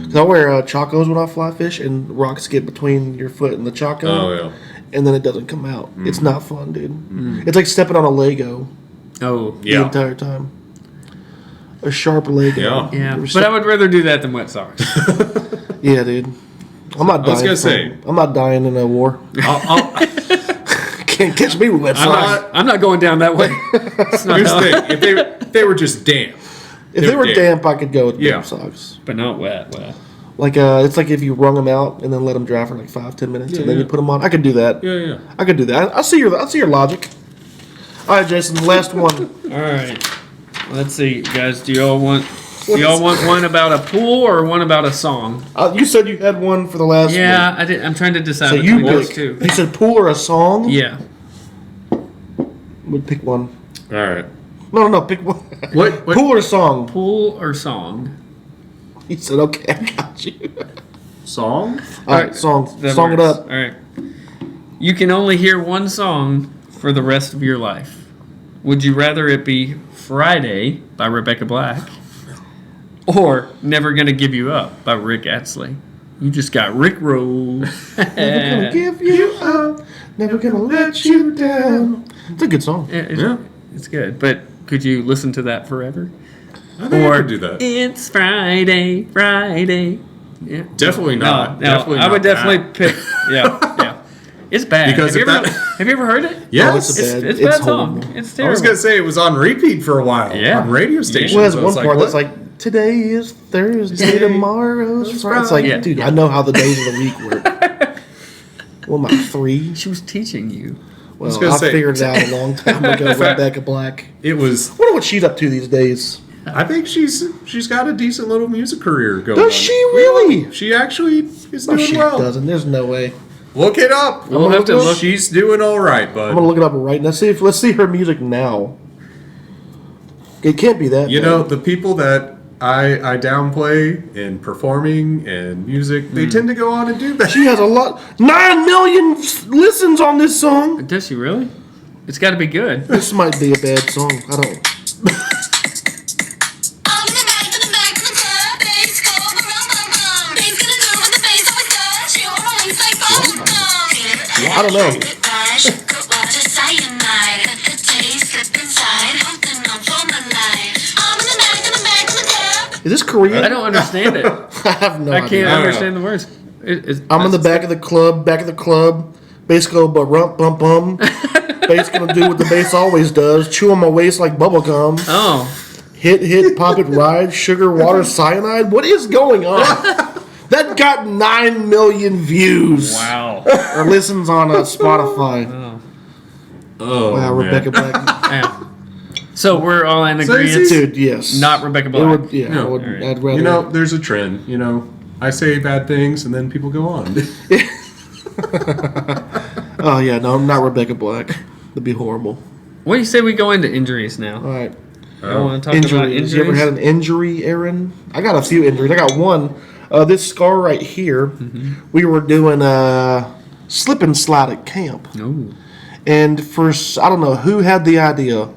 'Cause I wear chacos when I fly fish, and rocks get between your foot and the chaco, Oh yeah. and then it doesn't come out. It's not fun, dude. It's like stepping on a Lego Oh, the Yeah. entire time. A sharp Lego. Yeah. yeah. You're But I would rather do that than wet socks. Yeah, dude. I'm not dying. I was gonna say- I'm not dying in a war. I'll, Can't catch me with wet socks. I'm not going down that way. It's not here's the how- thing: if they were just damp, If they were damp, I could go with Yeah. damp socks. but not wet. Like it's like if you wrung them out and then let them dry for like 5-10 minutes, and then you put them on. I could do that. yeah. I could do that. I see your logic. All right, Jason. The last one. All right. Let's see, guys. Do y'all want one about a pool or one about a song? You said you had one for the last one. Yeah, I did. I'm trying to decide So between you those pick. two. You said pool or a song? Yeah. Would pick one. All right. No. Pick one. What? Pool or song? Pool or song? He said, "Okay, I got you." Song? All right, song. That Song it works. up. All right. You can only hear one song for the rest of your life. Would you rather it be Friday by Rebecca Black or Never Gonna Give You Up by Rick Astley? You just got Rick roll. Never gonna give you up. Never gonna let you down. It's a good song. It's good, but could you listen to that forever? I think I could do that. It's Friday. Yeah. Definitely not. No, Definitely I would not definitely that. pick. Yeah. It's bad. Because have, if you ever, that- have you ever heard it? Yes. Oh, it's bad. It's It's bad song. horrible. It's I terrible. was gonna say it was on repeat for a while. Yeah. On radio stations. Well, it has I one was part what? that's like, "Today is Thursday, Today tomorrow's is Friday." It's like, Friday. dude, I know how the days of the week work. What am I, 3? She was teaching you. Well, gonna I say- figured it out a long time ago. Rebecca Black. It was. I wonder what she's up to these days. I think she's got a decent little music career going. Does on. she really? She actually is No, doing she well. doesn't. There's no way. Look it up. We'll have to look. She's doing all right, bud. I'm gonna look it up right now. Let's see her music now. It can't be that. You bad. know, the people that I downplay in performing and music, they tend to go on and do that. she has a lot. 9 million listens on this song. Does she really? It's got to be good. This might be a bad song. I don't. I don't know. Is this Korean? I don't understand it. I have no I idea. can't I don't understand the words. I'm in the back of the club. Bass go but rump bum bum. Bass gonna do what the bass always does. Chew on my waist like bubble gum. Oh, Hit, pop it, ride, sugar, water, cyanide. What is going on? That got 9 million views. wow. Or listens on Spotify. Oh, Wow, man. Rebecca Black. Yeah. So we're all in So agreement. Dude, yes. Not Rebecca It Black. would, yeah, I No. would, Alright. I'd rather. You know, there's a trend. You know, I say bad things and then people go on. Oh, yeah, no, not Rebecca Black. That'd be horrible. What do you say we go into injuries now? All right. I want to talk about Injuries. injuries. You ever had an injury, Aaron? I got a few injuries. I got one. This scar right here. We were doing slip and slide at camp. Ooh. And I don't know who had the idea,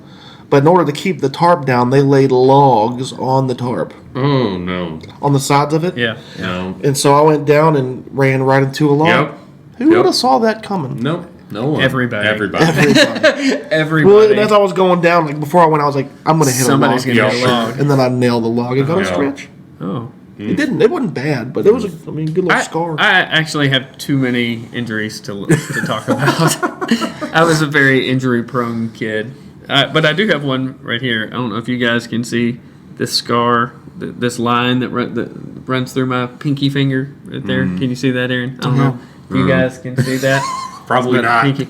but in order to keep the tarp down, they laid logs on the tarp, Oh no. on the sides of it. Yeah. No. And so I went down and ran right into a log. Yep. Who would have saw that coming? Nope. No one. Everybody. Everybody. Everybody. Well, and as I was going down, like before I went, I was like, I'm going to hit Somebody's a log. gonna hit a Yeah. log. And then I nailed the log. It got a Yeah. stretch. Oh. It didn't. It wasn't bad, but it was good little scar. I actually have too many injuries to talk about. I was a very injury-prone kid, but I do have one right here. I don't know if you guys can see this scar, this line that runs through my pinky finger right there. Can you see that, Aaron? I don't know if you guys can see that. Probably It's not. pinky.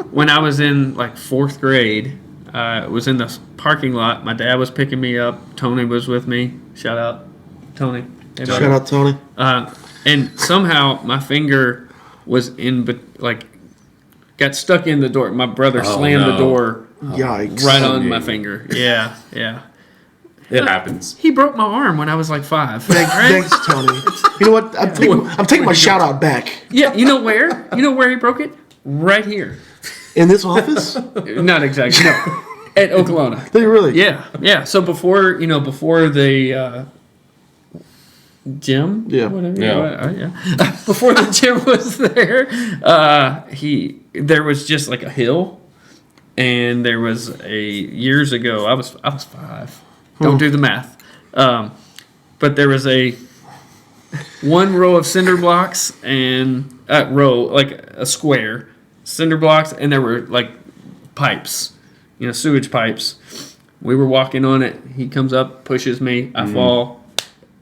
When I was in like 4th grade, was in the parking lot. My dad was picking me up. Tony was with me. Shout out, Tony. Hey, buddy. Shout out Tony. And somehow my finger was got stuck in the door. My brother slammed the no. door Yikes. right on my finger. Yeah, yeah. It happens. He broke my arm when I was like 5. Thanks, Tony. You know what? I'm taking my shout out back. Yeah, you know where? You know where he broke it? Right here. In this office? Not exactly. No, at Oklahoma. Did you really? Yeah, yeah. So before the gym, Yeah. whatever. Yeah. Before the gym was there, there was just like a hill, and there was years ago. I was 5. Don't do the math. But there was one row of cinder blocks and like a square cinder blocks, and there were like pipes, sewage pipes. We were walking on it. He comes up, pushes me. I fall.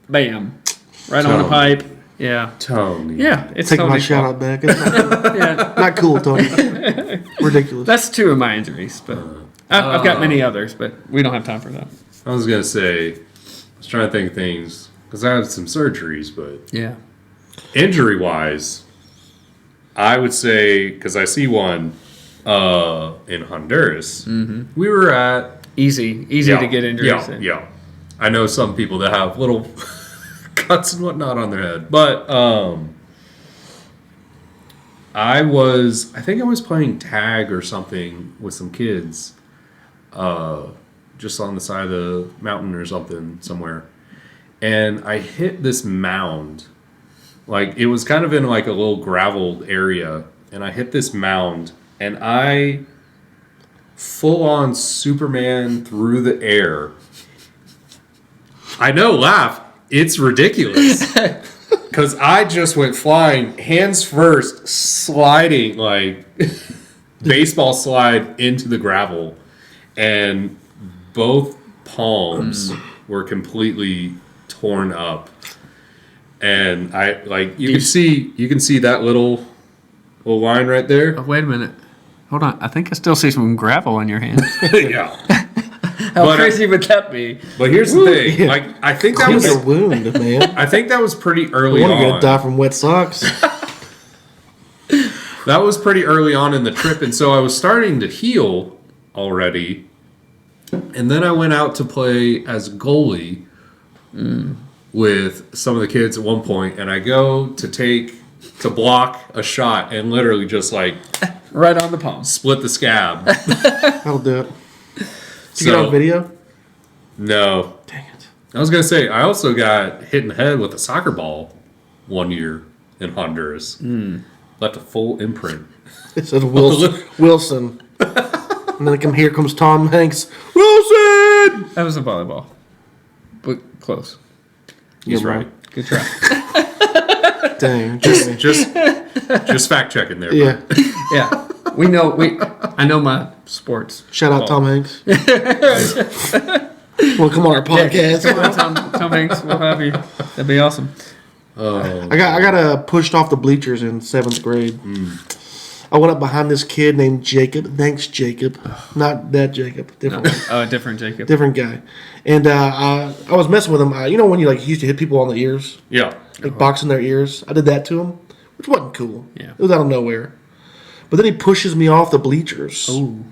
Bam. Right on a Tony. pipe. Yeah. Tony. Yeah. It's Taking my Tony's shout fault. out back. It's not, Yeah. not cool, Tony. Ridiculous. That's 2 of my injuries, but I've got many others, but we don't have time for that. I was gonna say, I was trying to think of things because I had some surgeries, but Yeah. injury wise, I would say because I see one in Honduras. We were at Easy to get injuries. Yeah, in. yeah. I know some people that have little cuts and whatnot on their head, but I think I was playing tag or something with some kids, just on the side of the mountain or something somewhere, and I hit this mound. Like it was kind of in like a little graveled area, and I hit this mound, and I full on Superman through the air. I know, laugh. It's ridiculous. Because I just went flying, hands first, sliding like baseball slide into the gravel. And both palms were completely torn up. And I like you can see that little line right there. Oh, wait a minute. Hold on. I think I still see some gravel in your hand. Yeah. How crazy would that be? But here's the thing. Yeah. Like I think that Clean was your wound, man. I think that was pretty I early want to get on. die from wet socks. That was pretty early on in the trip, and so I was starting to heal already. And then I went out to play as goalie with some of the kids at one point, and I go to block a shot and literally just like Right on the palm. split the scab. That'll do it. Did you get on video? No. Dang it. I was going to say, I also got hit in the head with a soccer ball one year in Honduras. Left a full imprint. It said Wilson. And then here comes Tom Hanks. Wilson! That was a volleyball. But close. He's You're right. Good try. Dang. Just fact checking there. Yeah. Yeah. I know my sports. Shout out Tom Hanks. Well, come on our podcast. Come on, Tom Hanks. We'll have you. That'd be awesome. I got pushed off the bleachers in 7th grade. I went up behind this kid named Jacob. Thanks, Jacob. Not that Jacob. Different one. Different Jacob. Different guy. And I was messing with him. You know when you used to hit people on the ears? Yeah. Like boxing their ears? I did that to him, which wasn't cool. Yeah. It was out of nowhere. But then he pushes me off the bleachers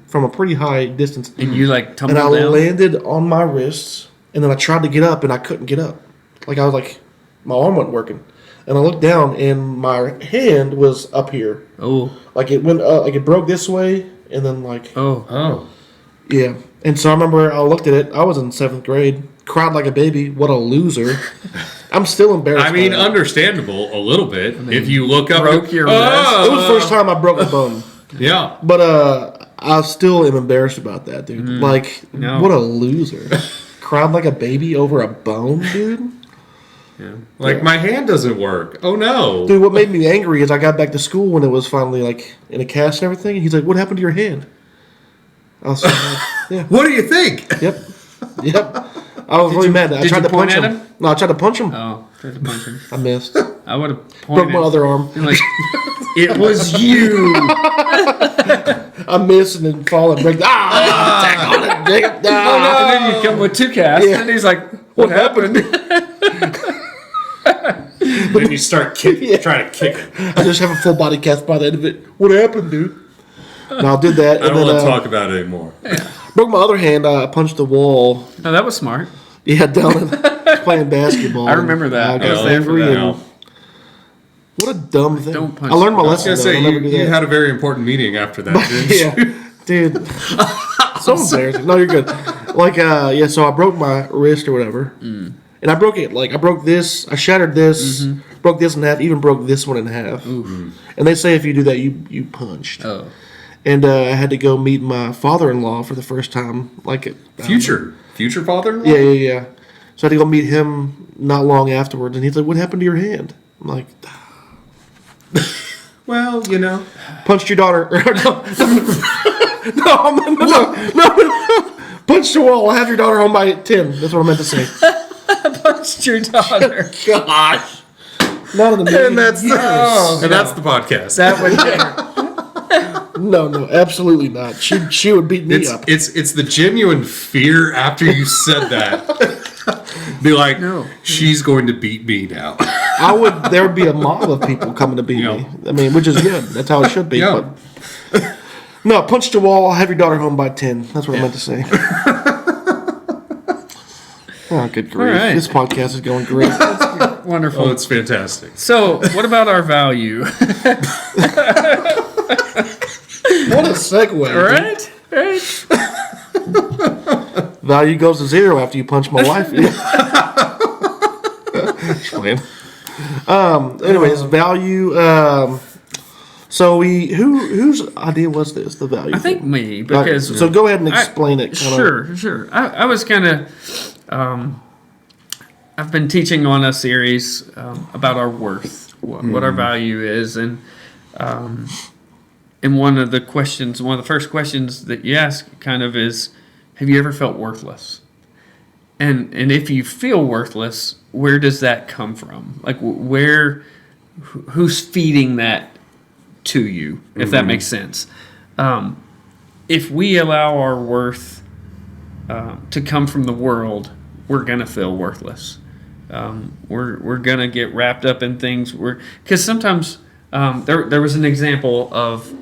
from a pretty high distance. And you tumbled And I down? landed on my wrists, and then I tried to get up, and I couldn't get up. Like I was like, my arm wasn't working. and I looked down, and my hand was up here. Oh. Like it went up, like it broke this way, and then like Oh. yeah. And so I remember I looked at it. I was in 7th grade, cried like a baby. What a loser! I'm still embarrassed. I mean, by that. understandable a little bit. if you look up, broke your wrist. It was the first time I broke a bone. Yeah. But I still am embarrassed about that, dude. Like, No. what a loser! Cried like a baby over a bone, dude. Like my hand doesn't work. Oh no. Dude, what made me angry is I got back to school when it was finally like in a cast and everything, and he's like, "What happened to your hand?" I was like, "Yeah, What do you think? yep." I was really mad. I did tried you to punch point him. at him? No, I tried to punch him. Oh, tried to punch him. I missed. I would have Broke pointed. my other arm. You're like, it was you. I missed and then fall and break. Attack on it, Jacob. And then you come with 2 casts, Yeah. and he's like, what happened? Then you start trying to kick. I just have a full body cast by the end of it. What happened, dude? No, I did that. I And don't then want to talk about it anymore. broke my other hand. I punched the wall. Oh, that was smart. Yeah, down in, playing basketball. I remember that. I I was got there for angry that. and- What a dumb thing. Don't punch I learned my the lesson. I was though. gonna say I'll never do you that. had a very important meeting after that, didn't you? Yeah, dude. So embarrassing. No, you're good. Like, yeah. So I broke my wrist or whatever, and I broke it. Like, I broke this. I shattered this. Broke this in half. Even broke this one in half. And they say if you do that, you punched. Oh. And I had to go meet my father-in-law for the first time. Like, Future father-in-law? Yeah. So I had to go meet him not long afterwards, and he's like, "What happened to your hand?" I'm like, Well, you know. "Punched your daughter." No. Punched the wall. I'll have your daughter home by 10. That's what I meant to say. Punched your daughter. Gosh. Not in the movie. And that's the podcast. That would No, absolutely not. She would beat me up. It's the genuine fear after you said that. Be like, No. she's going to beat me now. There would be a mob of people coming to beat Yeah. me. I mean, which is good. That's how it should be. Yeah. But no, punch the wall. I'll have your daughter home by 10. That's what I meant to say. Oh, good grief. right. This podcast is going great. wonderful. Oh, it's fantastic. So, what about our value? What a segue. Right? Value goes to 0 after you punch my wife. Just playing. Anyways, value. So whose idea was this? The value. I think thing? me, because So go ahead and explain it. Kinda. Sure. I was kind of. I've been teaching on a series about our worth, what our value is, and one of the first questions that you ask, kind of is, have you ever felt worthless? And if you feel worthless, where does that come from? Like who's feeding that to you? If that makes sense. If we allow our worth to come from the world, we're gonna feel worthless. We're gonna get wrapped up in things. Because sometimes there was an example of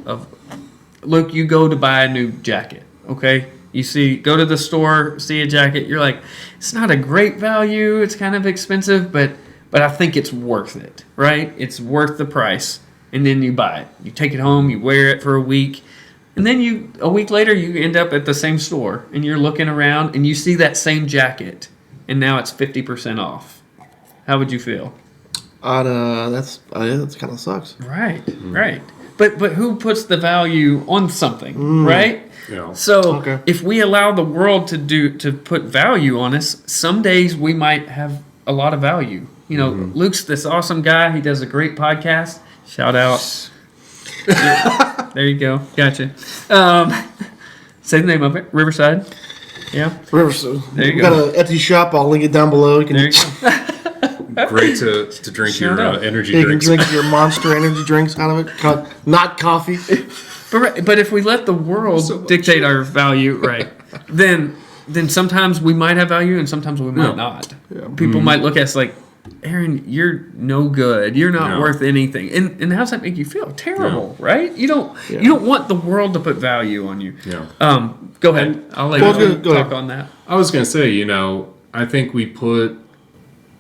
look, you go to buy a new jacket, okay? Go to the store, see a jacket, you're like, it's not a great value, it's kind of expensive, but I think it's worth it, right? It's worth the price. And then you buy it. You take it home, you wear it for a week, and then a week later you end up at the same store and you're looking around and you see that same jacket and now it's 50% off. How would you feel? That kind of sucks. Right. But who puts the value on something, right? Yeah. So Okay. if we allow the world to put value on us, some days we might have a lot of value. You know, Luke's this awesome guy. He does a great podcast. Shout out. Yeah, there you go. Gotcha. Say the name of it. Riverside. Yeah. Riverside. There you We go. got an Etsy shop. I'll link it down below. You can, There you go. Great to drink Shut your up. energy you can drinks. drink your Monster energy drinks out of it. Not coffee. But if we let the world dictate our value, right, then sometimes we might have value and sometimes we might not. People might look at us like, Aaron, you're no good. You're not worth anything. And how does that make you feel? Terrible, right? You don't want the world to put value on you. Yeah. Go ahead. I'll let Well, you go talk ahead. on that. I was going to say, I think we put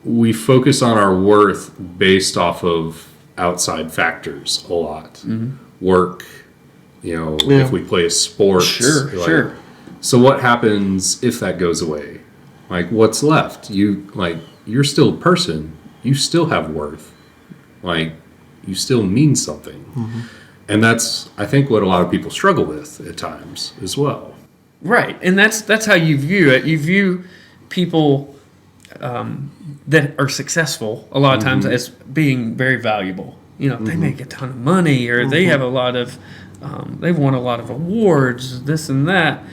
we focus on our worth based off of outside factors a lot. Work, if we play a sport. Sure. So what happens if that goes away? Like, what's left? You're still a person. You still have worth. Like, you still mean something. And that's, I think, what a lot of people struggle with at times as well. Right, and that's how you view it. You view people that are successful a lot of times as being very valuable. They make a ton of money, or they have a lot of, they've won a lot of awards, this and that.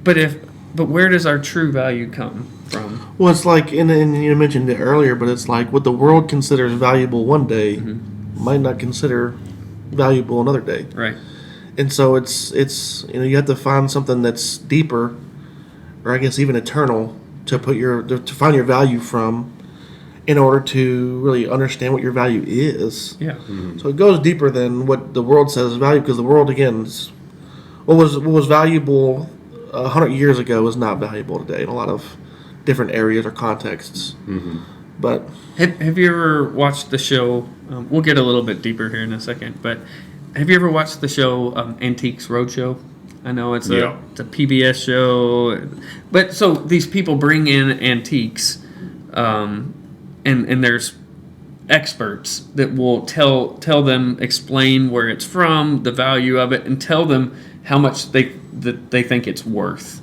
But where does our true value come from? Well, it's like, and you mentioned it earlier, but it's like what the world considers valuable one day might not consider valuable another day. Right. And so it's you have to find something that's deeper, or I guess even eternal, to find your value from, in order to really understand what your value is. Yeah. So it goes deeper than what the world says is value, because the world, again, what was valuable 100 years ago is not valuable today in a lot of different areas or contexts. But have you ever watched the show? We'll get a little bit deeper here in a second, but have you ever watched the show Antiques Roadshow? I know it's a PBS show, but so these people bring in antiques, and there's experts that will tell them, explain where it's from, the value of it, and tell them how much they think it's worth,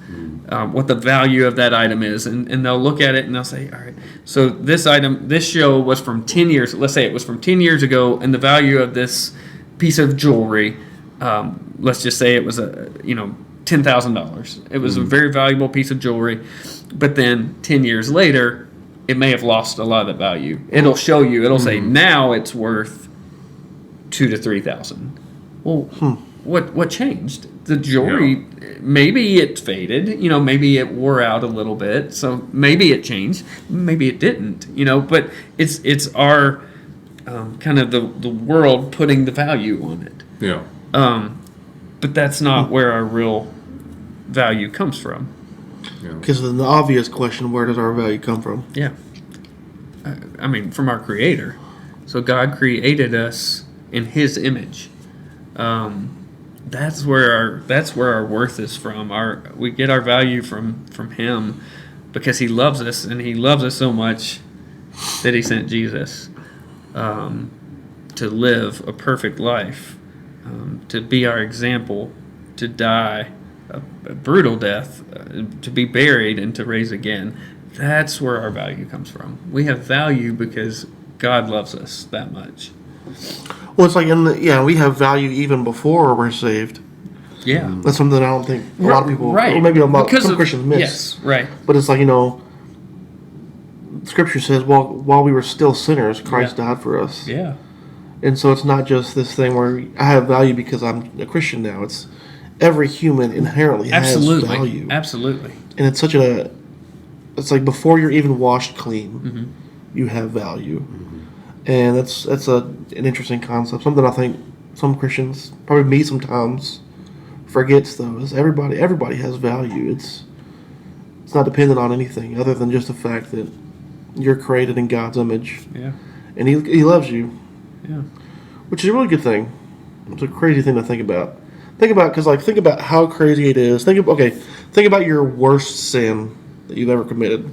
what the value of that item is, and they'll look at it and they'll say, all right, so this show was from 10 years, let's say it was from 10 years ago, and the value of this piece of jewelry, let's just say it was $10,000. It was a very valuable piece of jewelry, but then 10 years later, it may have lost a lot of the value. It'll show you, it'll say now it's worth $2,000 to $3,000. Well, what changed? The jewelry, maybe it faded, maybe it wore out a little bit, so maybe it changed, maybe it didn't, but it's our kind of the world putting the value on it. Yeah. But that's not where our real value comes from. because of the obvious question, where does our value come from? Yeah. I mean, from our Creator. So God created us in His image. That's where our worth is from. We get our value from Him because He loves us, and He loves us so much that He sent Jesus to live a perfect life, to be our example, to die a brutal death, to be buried, and to raise again. That's where our value comes from. We have value because God loves us that much. Well, it's like we have value even before we're saved. Yeah. That's something I don't think a lot of people, right. or maybe Because some of, Christians miss. Yes, right. But it's like, Scripture says, while we were still sinners, Christ died for us. Yeah. And so it's not just this thing where I have value because I'm a Christian now. It's every human inherently has value. Absolutely. And it's it's like before you're even washed clean, you have value. And that's an interesting concept. Something I think some Christians, probably me sometimes, forgets though, is everybody has value. It's not dependent on anything other than just the fact that you're created in God's image. Yeah. And He loves you. Yeah. Which is a really good thing. It's a crazy thing to think about. Think about how crazy it is. Think about your worst sin that you've ever committed.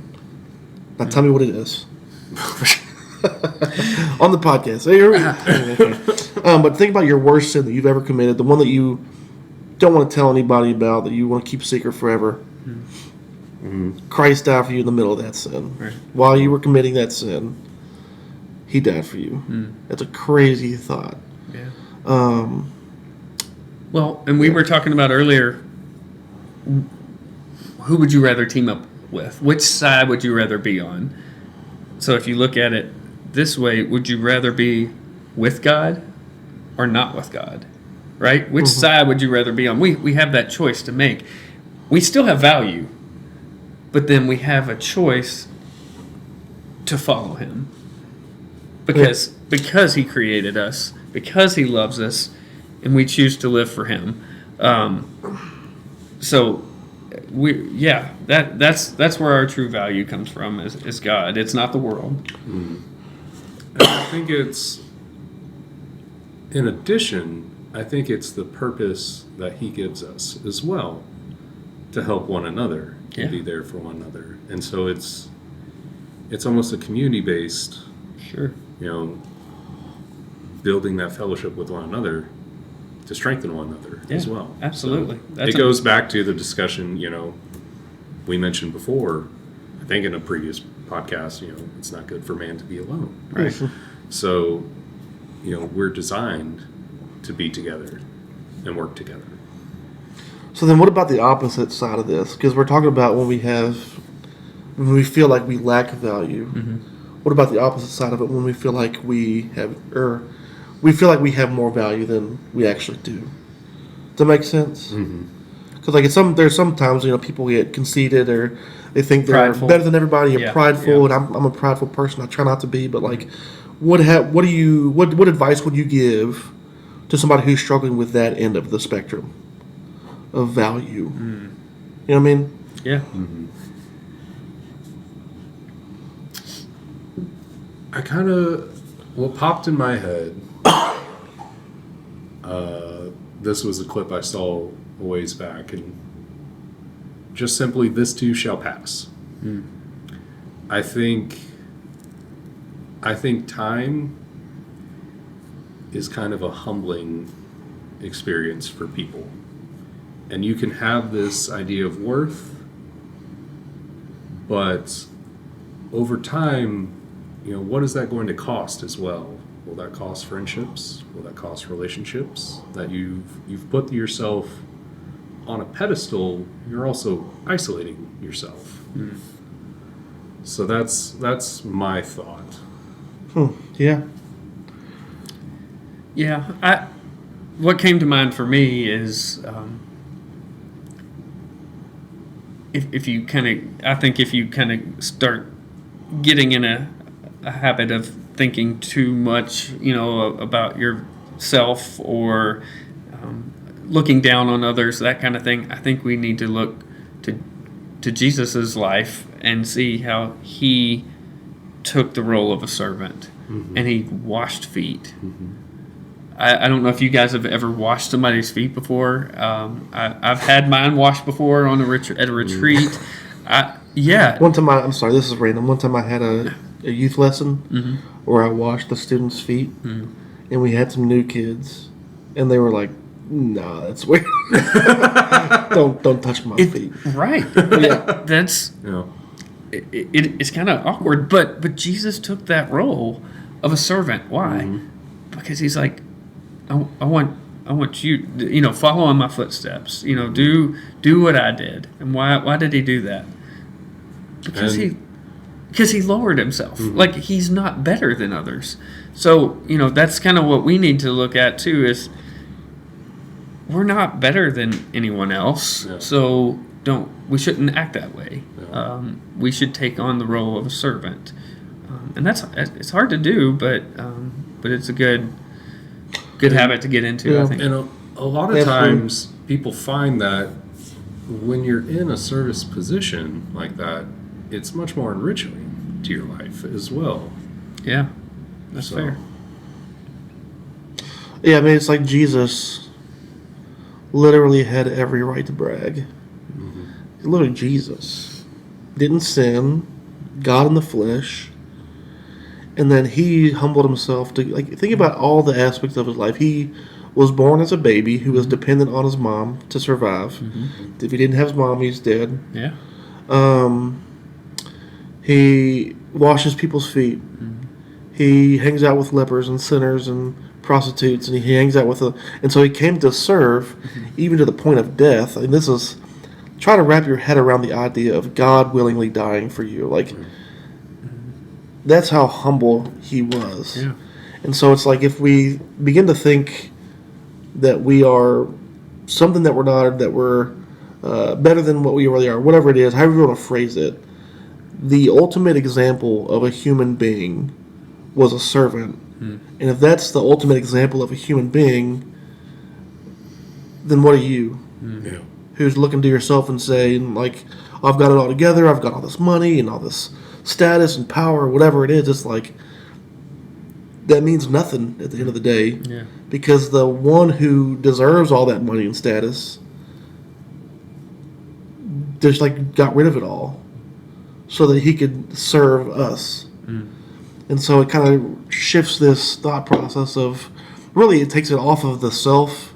Now tell me what it is. On the podcast. But think about your worst sin that you've ever committed, the one that you don't want to tell anybody about, that you want to keep secret forever. Christ died for you in the middle of that sin. Right. While you were committing that sin, He died for you. That's a crazy thought. Yeah. Well, and we were talking about earlier, who would you rather team up with? Which side would you rather be on? So if you look at it this way, would you rather be with God or not with God? Right? Which side would you rather be on? We have that choice to make. We still have value, but then we have a choice to follow Him. Because He created us, because He loves us, and we choose to live for Him. So that's where our true value comes from is God. It's not the world. And I think it's, in addition, I think it's the purpose that he gives us as well, to help one another and be there for one another. And so it's almost a community-based, Sure. Building that fellowship with one another to strengthen one another as well. Absolutely. So it goes back to the discussion, we mentioned before, I think in a previous podcast, it's not good for man to be alone. Right. So, we're designed to be together and work together. So then what about the opposite side of this? Because we're talking about when we feel like we lack value. Mm-hmm. What about the opposite side of it when we feel like we have more value than we actually do? Does that make sense? Because there's sometimes Mm-hmm. people get conceited or they think they're Prideful. better than everybody and Yeah, prideful. yeah. And I'm a prideful person. I try not to be, but what advice would you give to somebody who's struggling with that end of the spectrum of value? You know what I mean? Yeah. I kind of, what popped in my head, this was a clip I saw a ways back, and just simply, this too shall pass. I think time is kind of a humbling experience for people. And you can have this idea of worth, but over time, what is that going to cost as well? Will that cost friendships? Will that cost relationships? That you've put yourself on a pedestal, you're also isolating yourself. So that's my thought. Yeah. Yeah. What came to mind for me is if you kind of start getting in a habit of thinking too much, about yourself or looking down on others, that kind of thing, I think we need to look to Jesus's life and see how he took the role of a servant and he washed feet. I don't know if you guys have ever washed somebody's feet before. I've had mine washed before at a retreat. One time, I'm sorry, this is random. One time I had a youth lesson where I washed the students' feet, and we had some new kids, and they were like, "Nah, that's weird. don't touch my feet." Right. That's it's kind of awkward, but Jesus took that role of a servant. Why? Because he's like, I want you, follow in my footsteps. Do what I did. And why did he do that? Because he lowered himself. Like, he's not better than others. So, that's kind of what we need to look at too, is we're not better than anyone else. Yeah. So we shouldn't act that way. Yeah. We should take on the role of a servant. And it's hard to do, but it's a good habit to get into, I think. And a lot of times people find that when you're in a service position like that, it's much more enriching to your life as well. Yeah, that's fair. Yeah, I mean, it's like Jesus literally had every right to brag. Literally, Jesus didn't sin, God in the flesh, and then he humbled himself to, think about all the aspects of his life. He was born as a baby who was dependent on his mom to survive. If he didn't have his mom, he's dead. Yeah. He washes people's feet. He hangs out with lepers and sinners and prostitutes, and he hangs out with and so he came to serve even to the point of death. And this is, try to wrap your head around the idea of God willingly dying for you. That's how humble he was. Yeah. And so it's like, if we begin to think that we are something that we're not, that we're better than what we really are, whatever it is, however you want to phrase it, the ultimate example of a human being was a servant. And if that's the ultimate example of a human being, then what are you? who's looking to yourself and saying, like, I've got it all together, I've got all this money and all this status and power, whatever it is, it's like, that means nothing at the end of the day. Yeah. Because the one who deserves all that money and status just, like, got rid of it all so that he could serve us. And so it kind of shifts this thought process of, really, it takes it off of the self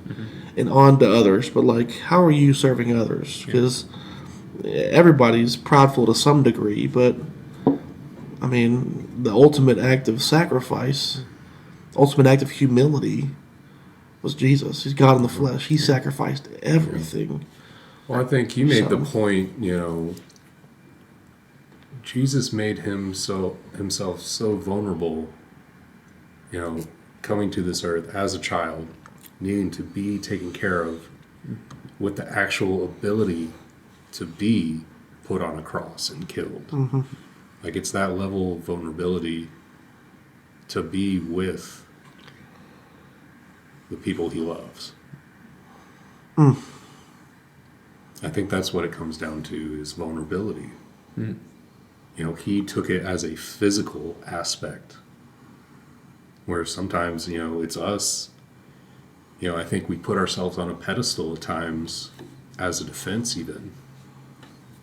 and on to others. But, like, how are you serving others? Because everybody's prideful to some degree, but, I mean, the ultimate act of sacrifice, ultimate act of humility was Jesus. He's God in the flesh. He sacrificed everything. Well, I think you made the point, Jesus made himself so vulnerable, coming to this earth as a child, needing to be taken care of, with the actual ability to be put on a cross and killed. Like, it's that level of vulnerability to be with the people he loves. I think that's what it comes down to, is vulnerability. He took it as a physical aspect, where sometimes, it's us. I think we put ourselves on a pedestal at times as a defense, even,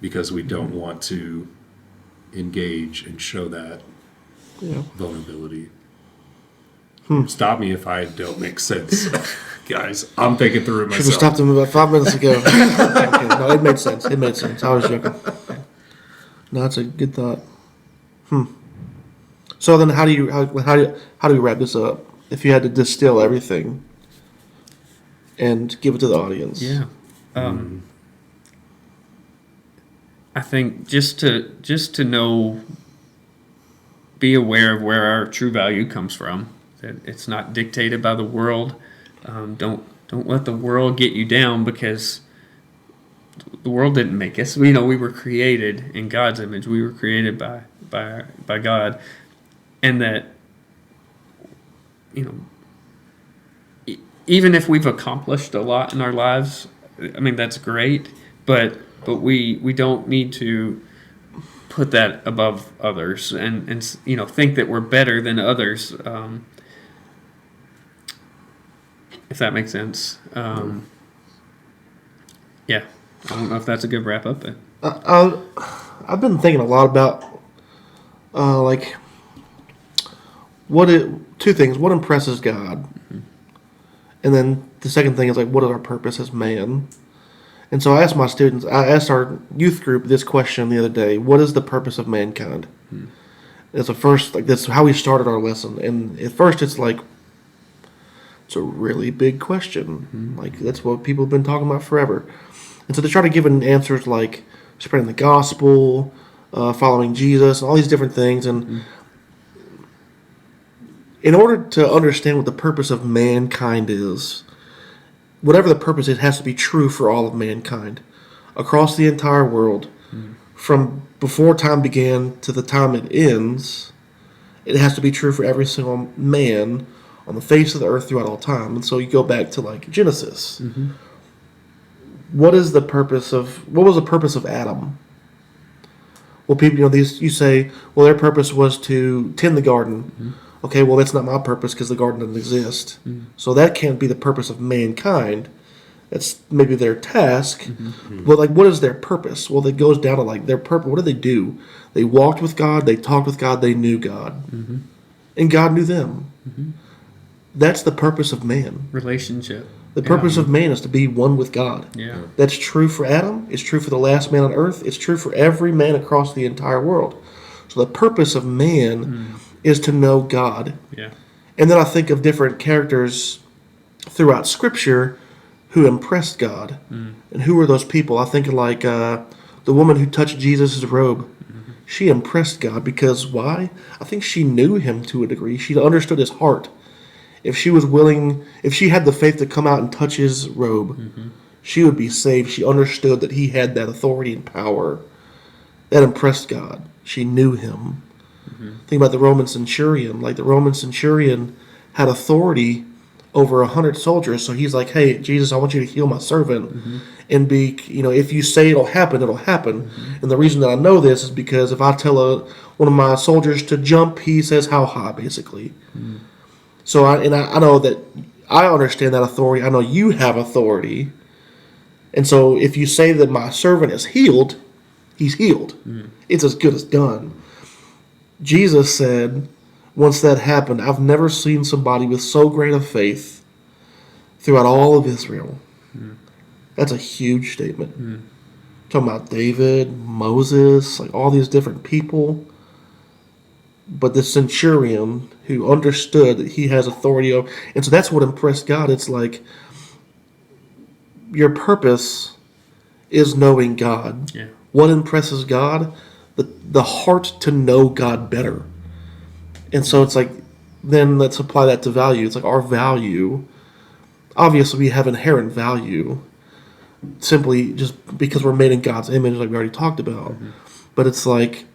because we don't want to engage and show that vulnerability. Stop me if I don't make sense. Guys, I'm thinking through it myself. Should have stopped him about 5 minutes ago. Okay, no, it made sense. It made sense. I was joking. No, that's a good thought. So then, how do you wrap this up? If you had to distill everything and give it to the audience, I think just to know, be aware of where our true value comes from. That it's not dictated by the world. Don't let the world get you down, because the world didn't make us. We were created in God's image. We were created by God, and that even if we've accomplished a lot in our lives, I mean, that's great, but we don't need to put that above others and think that we're better than others. If that makes sense. Yeah. I don't know if that's a good wrap up. But I've been thinking a lot about two things. What impresses God? And then the second thing is, like, what is our purpose as man? And so I asked our youth group this question the other day: what is the purpose of mankind? As a first, like, that's how we started our lesson. And at first it's like, it's a really big question. Like, that's what people have been talking about forever. And so they try to give an answers like spreading the gospel, following Jesus, and all these different things. And in order to understand what the purpose of mankind is, whatever the purpose is, it has to be true for all of mankind across the entire world, from before time began to the time it ends. It has to be true for every single man on the face of the earth throughout all time. And so you go back to, like, Genesis. What was the purpose of Adam? Well, people, you say, well, their purpose was to tend the garden. Okay, well, that's not my purpose, because the garden doesn't exist. So that can't be the purpose of mankind. That's maybe their task. But, like, what is their purpose? Well, it goes down to, like, their purpose. What did they do? They walked with God. They talked with God. They knew God. And God knew them. That's the purpose of man. Relationship. The purpose of man is to be one with God. Yeah. That's true for Adam. It's true for the last man on earth. It's true for every man across the entire world. So the purpose of man is to know God. Yeah. And then I think of different characters throughout Scripture who impressed God. And who were those people? I think of, like, the woman who touched Jesus' robe. She impressed God because why? I think she knew him to a degree. She understood his heart. If she was willing, if she had the faith to come out and touch his robe, she would be saved. She understood that he had that authority and power. That impressed God. She knew him. Think about the Roman centurion. Like, the Roman centurion had authority over 100 soldiers. So he's like, hey, Jesus, I want you to heal my servant. And be, if you say it'll happen, it'll happen. And the reason that I know this is because if I tell one of my soldiers to jump, he says how high, basically. So I know that I understand that authority. I know you have authority. And so if you say that my servant is healed, he's healed. It's as good as done. Jesus said, once that happened, I've never seen somebody with so great a faith throughout all of Israel. That's a huge statement. Talking about David, Moses, like all these different people. But the centurion who understood that he has authority over, and so that's what impressed God. It's like your purpose is knowing God. Yeah. What impresses God? The heart to know God better. And so it's like, then let's apply that to value. It's like our value. Obviously, we have inherent value simply just because we're made in God's image, like we already talked about. But it's like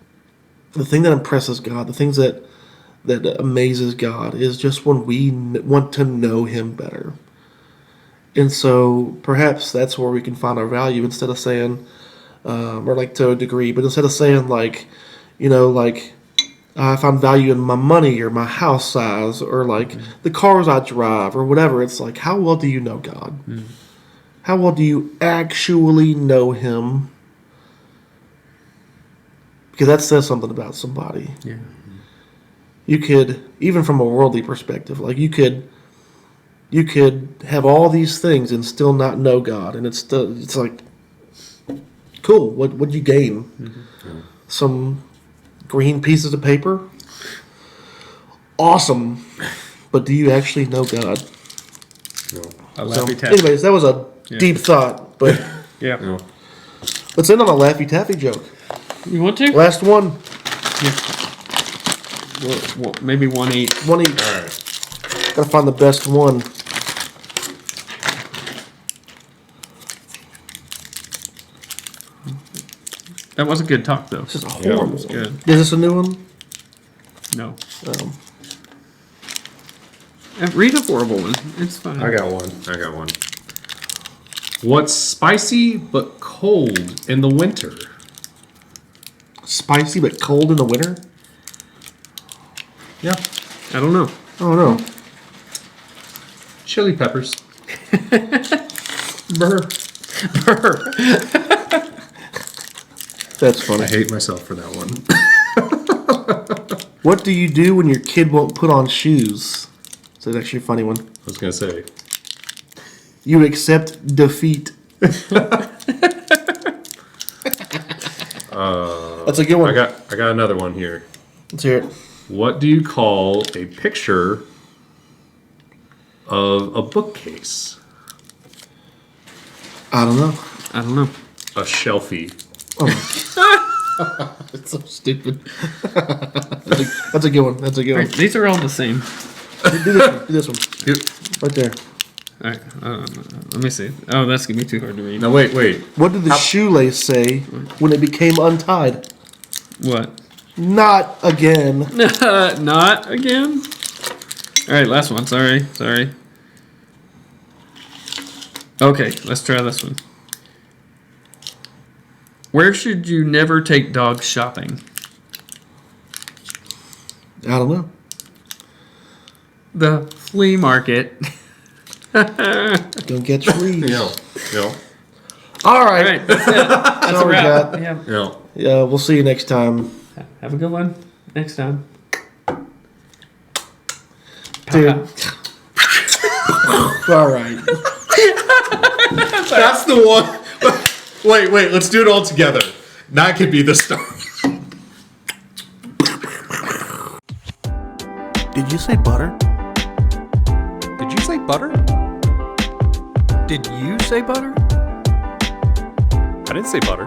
the thing that impresses God, the things that amazes God is just when we want to know Him better. And so perhaps that's where we can find our value instead of saying, or like to a degree, but instead of saying like, I find value in my money or my house size or like the cars I drive or whatever. It's like, how well do you know God? How well do you actually know Him? Because that says something about somebody. Yeah. You could, even from a worldly perspective, like you could have all these things and still not know God, and it's like, cool. What'd you gain? Some green pieces of paper? Awesome. But do you actually know God? No. A So, Laffy Taffy. anyways, that was a deep thought, but Yeah. No. let's end on a Laffy Taffy joke. You want to? Last one. Well, maybe 1 each. One each. All right. Gotta find the best one. That was a good talk, though. This is a Yeah, horrible it's one. good. Is this a new one? No. Um, Read a horrible one. It's fine. I got one. What's spicy but cold in the winter? spicy but cold in the winter? Yeah. I don't know. Oh no. Chili peppers. Brr. Brr. That's funny. I hate myself for that one. What do you do when your kid won't put on shoes? It's actually a funny one. I was gonna say. You accept defeat. That's a good one. I got another one here. Let's hear it. What do you call a picture of a bookcase? I don't know. I don't know. A shelfie. It's so stupid. That's a good one. That's a good All one. right, these are all the same. Do this one. Do this one. Right there. All right. Let me see. Oh, that's gonna be too hard to read. No, wait. What did the shoelace say when it became untied? What? Not again. Not again. All right, last one. Sorry. Okay, let's try this one. Where should you never take dogs shopping? I don't know. The flea market. Don't get free. No. All All right. right, that's it. That's all a we wrap. got. Yeah. No. Yeah, we'll see you next time. Have a good one next time. Dude. All right. That's the one. Wait, let's do it all together. That could be the start. Did you say butter? Did you say butter? Did you say butter? I didn't say butter.